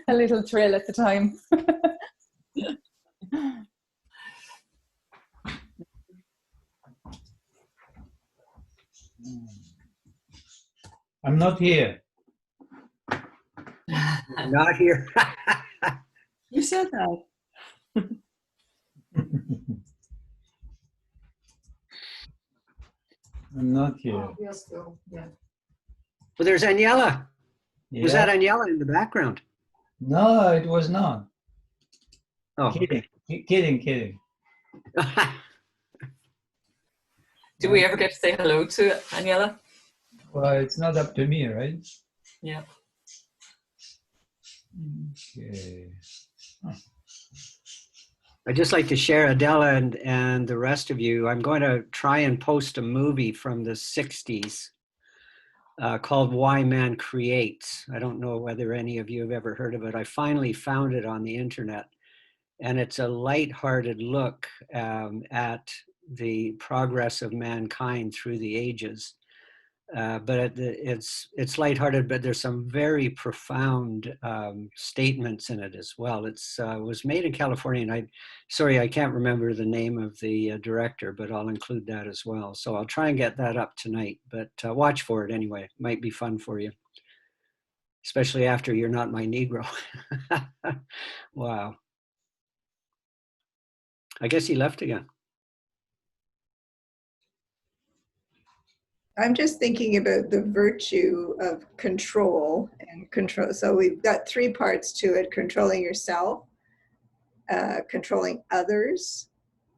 a little thrill at the time. I'm not here. Not here. You said that. I'm not here. Well, there's Aniela. Yeah. Was that Aniela in the background? No, it was not. Oh, kidding. Kidding. Do we ever get to say hello to Aniela? Well, it's not up to me, right? Yeah. Okay. I'd just like to share, Adela and the rest of you, I'm going to try and post a movie from the 60s called Why Man Creates. I don't know whether any of you have ever heard of it. I finally found it on the internet, and it's a lighthearted look at the progress of mankind through the ages. But it's lighthearted, but there's some very profound statements in it as well. It was made in California, and I can't remember the name of the director, but I'll include that as well. So I'll try and get that up tonight, but watch for it anyway. Might be fun for you, especially after You're Not My Negro. Wow. I guess he left again. I'm just thinking about the virtue of control and control. So we've got three parts to it: controlling yourself, controlling others,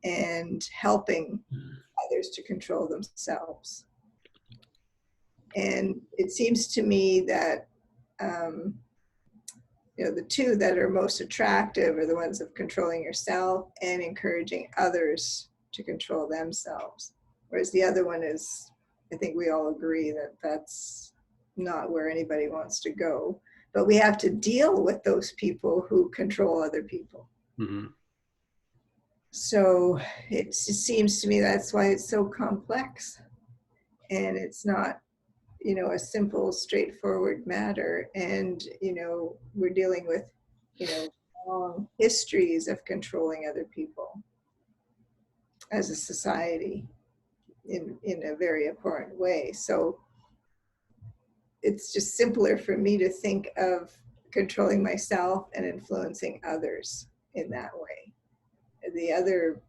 and helping others to control themselves. And it seems to me that the two that are most attractive are the ones of controlling yourself and encouraging others to control themselves. Whereas the other one is, I think we all agree that that's not where anybody wants to go. But we have to deal with those people who control other people. Mm-hmm. So it just seems to me that's why it's so complex. And it's not, a simple, straightforward matter. And, we're dealing with, long histories of controlling other people as a society in a very important way. So it's just simpler for me to think of controlling myself and influencing others in that way. The other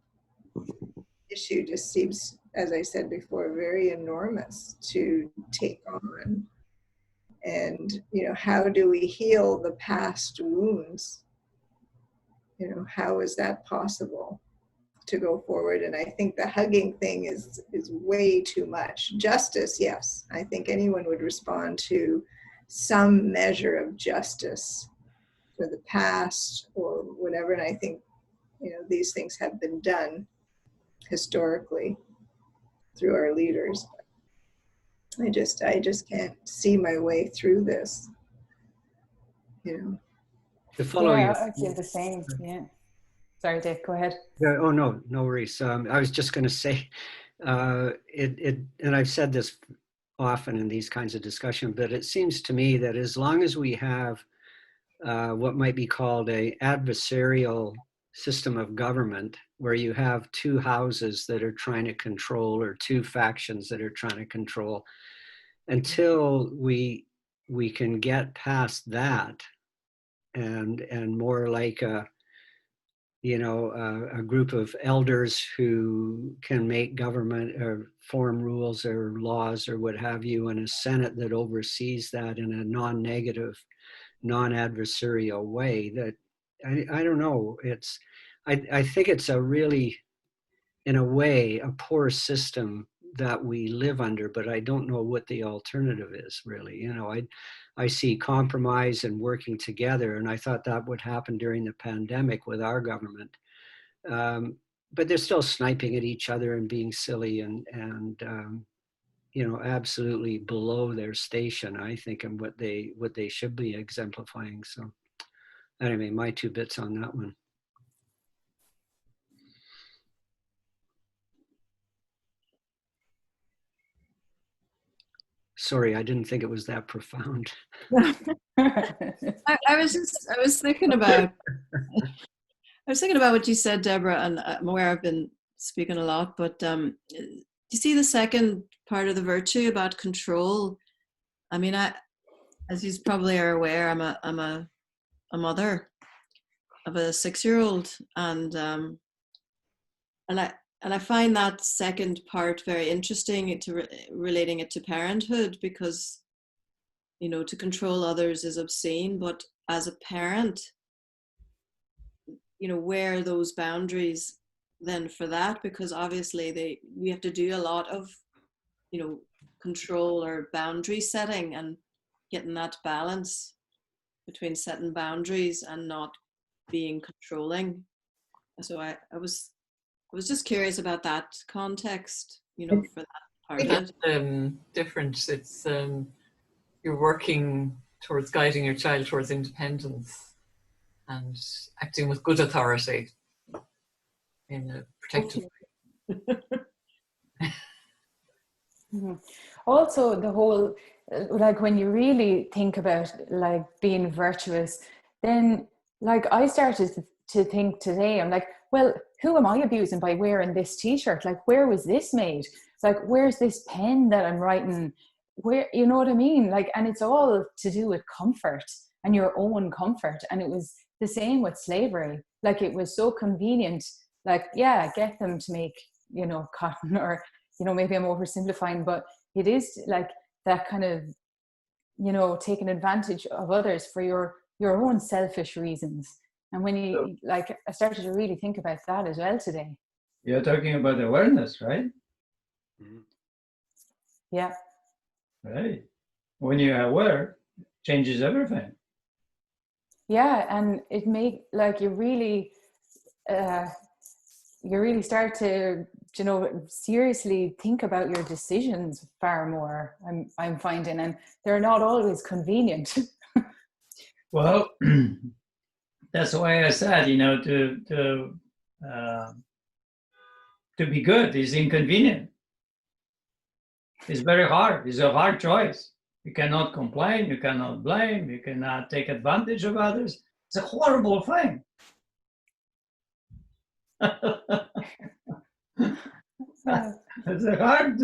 issue just seems, as I said before, very enormous to take on. And, how do we heal the past wounds? How is that possible to go forward? And I think the hugging thing is way too much. Justice, yes. I think anyone would respond to some measure of justice for the past or whatever. And I think, these things have been done historically through our leaders. I just can't see my way through this. To follow yeah, you. I feel the same. Yeah. Sorry, Dave, go ahead. Yeah, oh, no worries. I was just going to say, and I've said this often in these kinds of discussions, but it seems to me that as long as we have what might be called a adversarial system of government, where you have two houses that are trying to control, or two factions that are trying to control, until we can get past that and more like a group of elders who can make government or form rules or laws or what have you, and a Senate that oversees that in a non-negative, non-adversarial way. That I don't know. I think it's a really, in a way, a poor system that we live under, but I don't know what the alternative is really. I see compromise and working together, and I thought that would happen during the pandemic with our government. But they're still sniping at each other and being silly and absolutely below their station, I think, and what they should be exemplifying. So anyway, my 2 bits on that one. Sorry, I didn't think it was that profound. I was thinking about what you said, Deborah, and I'm aware I've been speaking a lot, but you see the second part of the virtue about control. I mean, as you probably are aware, I'm a mother of a 6-year-old, and I find that second part very interesting, relating it to parenthood, because to control others is obscene, but as a parent, where those boundaries then for that, because obviously we have to do a lot of, control or boundary setting and getting that balance between setting boundaries and not being controlling. So I was just curious about that context, for that part of it. That's different. It's you're working towards guiding your child towards independence and acting with good authority in a protective way. Also, the whole, like when you really think about like being virtuous, then like I started to think today, I'm like, well, who am I abusing by wearing this t-shirt? Like, where was this made? Like, where's this pen that I'm writing? Where, you know what I mean? Like, and it's all to do with comfort and your own comfort. And it was the same with slavery. Like, it was so convenient. Like, yeah, get them to make, cotton, or, maybe I'm oversimplifying, but it is like that kind of, taking advantage of others for your own selfish reasons. And when you, like, I started to really think about that as well today. You're talking about awareness, right? Yeah. Right. When you're aware, changes everything. Yeah, and it make like you really start to seriously think about your decisions far more. I'm finding, and they're not always convenient. Well, that's why I said, to be good is inconvenient. It's very hard. It's a hard choice. You cannot complain. You cannot blame. You cannot take advantage of others. It's a horrible thing. It's a hard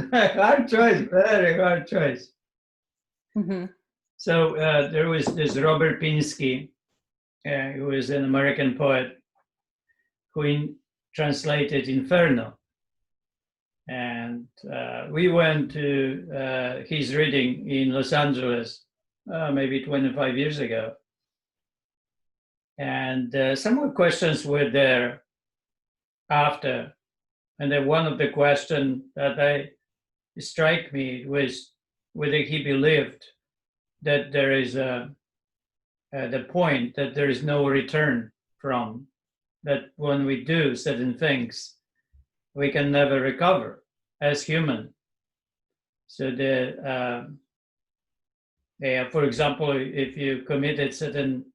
choice. Very hard choice. Mm-hmm. So there was this Robert Pinsky, who is an American poet, who translated Inferno. And we went to his reading in Los Angeles maybe 25 years ago. And some of the questions were there after. And then one of the questions that struck me was whether he believed that there is the point that there is no return from, that when we do certain things, we can never recover as human. So for example, if you committed certain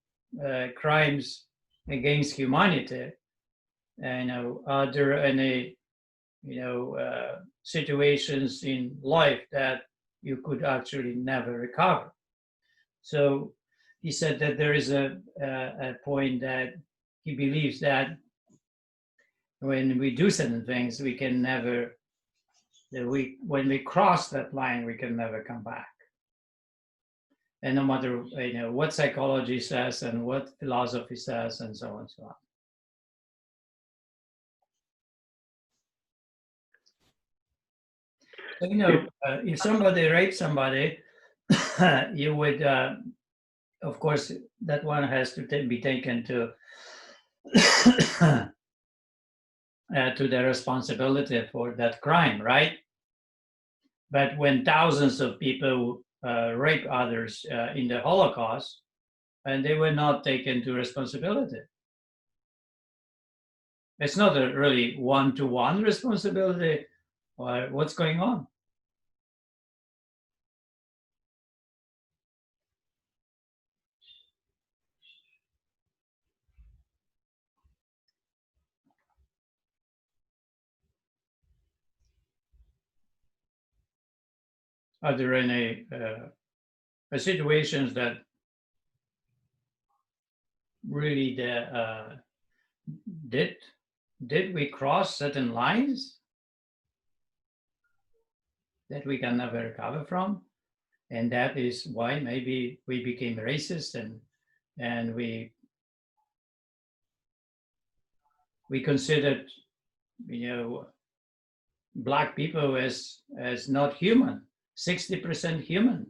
crimes against humanity, are there any situations in life that you could actually never recover? So he said that there is a point that he believes that when we do certain things, we can never, when we cross that line, we can never come back. And no matter what psychology says and what philosophy says and so on and so on. So, if somebody rapes somebody, you would, of course, that one has to be taken to the responsibility for that crime, right? But when thousands of people rape others in the Holocaust, and they were not taken to responsibility. It's not a really one-to-one responsibility, or what's going on? Are there any situations that really did we cross certain lines that we can never recover from? And that is why maybe we became racist and we considered, Black people as not human, 60% human.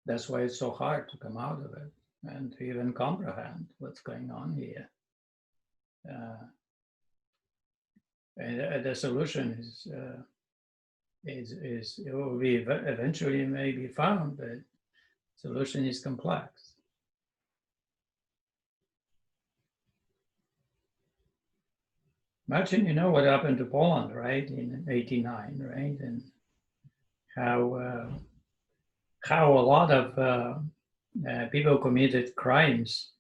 That's why it's so hard to come out of it and to even comprehend what's going on here. And the solution is it will be eventually may be found, but solution is complex. Martin, you know what happened to Poland, right, in '89, right, and how a lot of people committed crimes,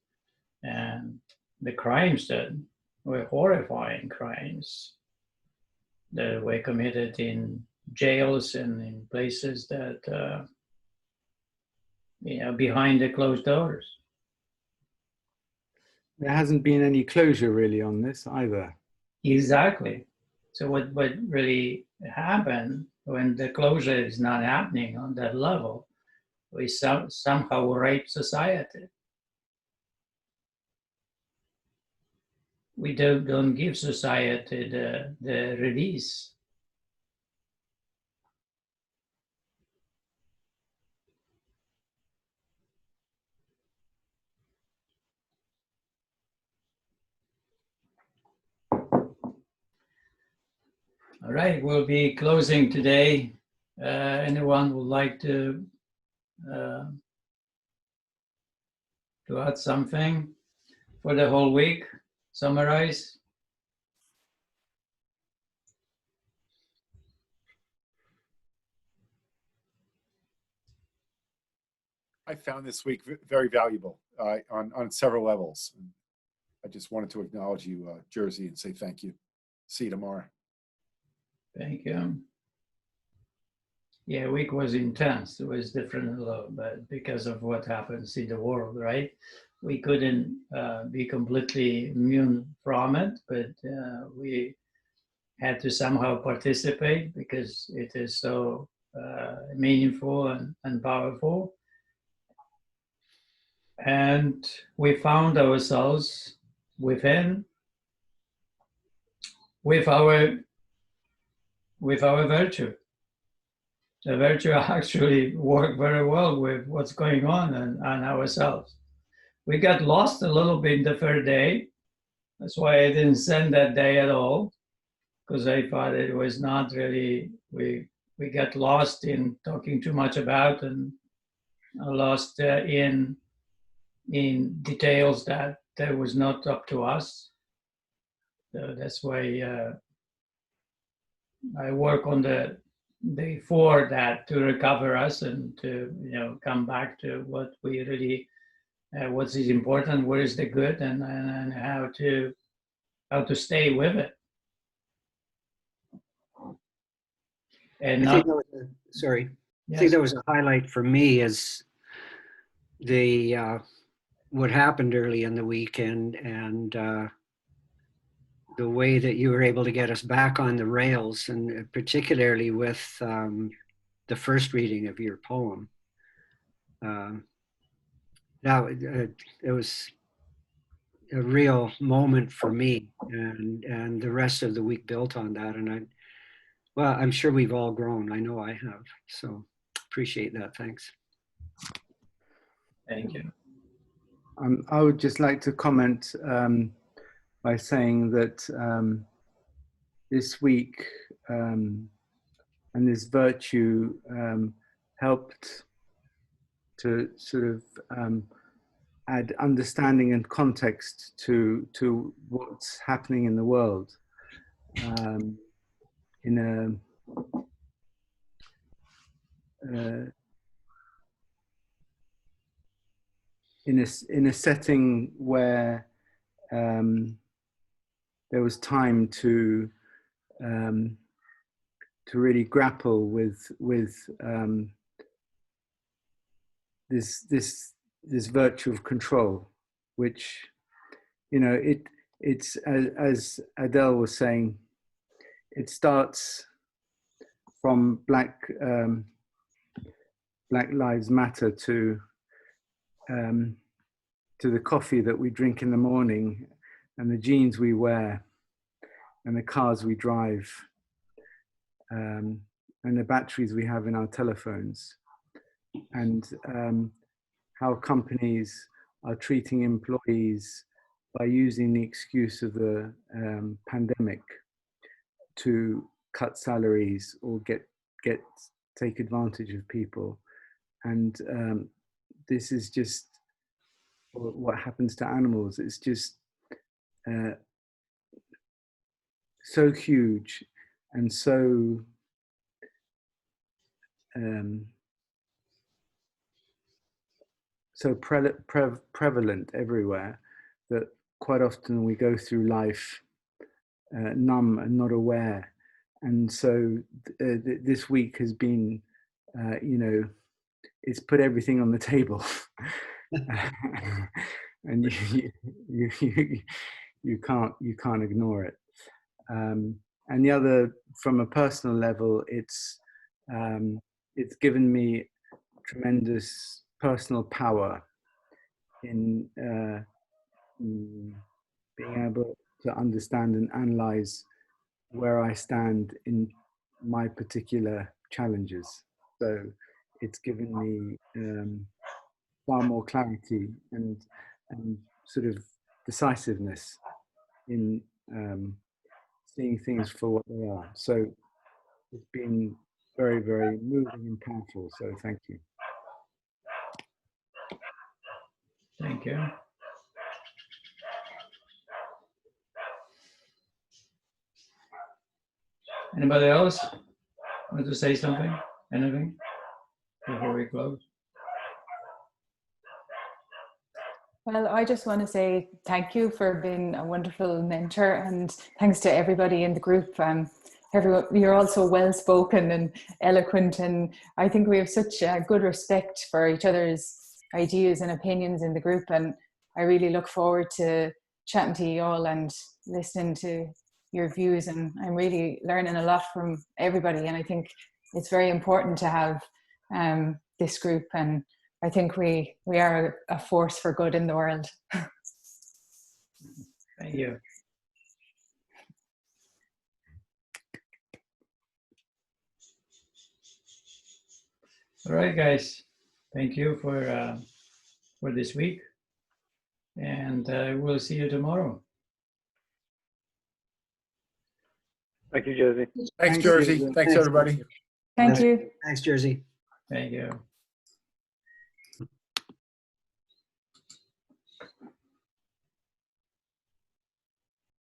and the crimes that were horrifying crimes that were committed in jails and in places that behind the closed doors. There hasn't been any closure really on this either. Exactly. So what really happened when the closure is not happening on that level, we somehow rape society. We don't give society the release. All right, we'll be closing today. Anyone would like to add something for the whole week? Summarize? I found this week very valuable on several levels. I just wanted to acknowledge you, Jersey, and say thank you. See you tomorrow. Thank you. Yeah, week was intense. It was different, but because of what happens in the world, right? We couldn't be completely immune from it, but we had to somehow participate because it is so meaningful and powerful. And we found ourselves within, with our virtue. The virtue actually worked very well with what's going on and ourselves. We got lost a little bit the third day. That's why I didn't send that day at all, because I thought it was not really, we got lost in talking too much about and lost in details that was not up to us. So that's why I work on the before that to recover us and to come back to what we really what is important, what is the good, and how to stay with it. And I think sorry. Yes. I think that was a highlight for me is the what happened early in the week and the way that you were able to get us back on the rails, and particularly with the first reading of your poem. It was a real moment for me, and the rest of the week built on that. And I'm sure we've all grown. I know I have. So appreciate that. Thanks. Thank you. I would just like to comment by saying that this week and this virtue helped to sort of add understanding and context to what's happening in the world in a setting where there was time to really grapple with this virtue of control, which it's as Adele was saying, it starts from Black Lives Matter to the coffee that we drink in the morning, and the jeans we wear, and the cars we drive, and the batteries we have in our telephones. and how companies are treating employees by using the excuse of the pandemic to cut salaries or take advantage of people. And this is just what happens to animals. It's just so huge and so prevalent everywhere that quite often we go through life numb and not aware. And so this week has been, it's put everything on the table. And you can't ignore it. And the other, from a personal level, it's given me tremendous personal power in being able to understand and analyze where I stand in my particular challenges. So it's given me far more clarity and sort of decisiveness in seeing things for what they are. So it's been very, very moving and powerful. So thank you. Thank you. Anybody else want to say something? Anything before we close? Well, I just want to say thank you for being a wonderful mentor, and thanks to everybody in the group. Everyone, you're also well spoken and eloquent, and I think we have such a good respect for each other's ideas and opinions in the group. And I really look forward to chatting to you all and listening to your views. And I'm really learning a lot from everybody. And I think it's very important to have this group. And I think we are a force for good in the world. Thank you. All right, guys. Thank you for this week, and we'll see you tomorrow. Thank you, Jersey. Thanks, Jersey. Thanks, everybody. Thank you. Thanks, Jersey. Thank you.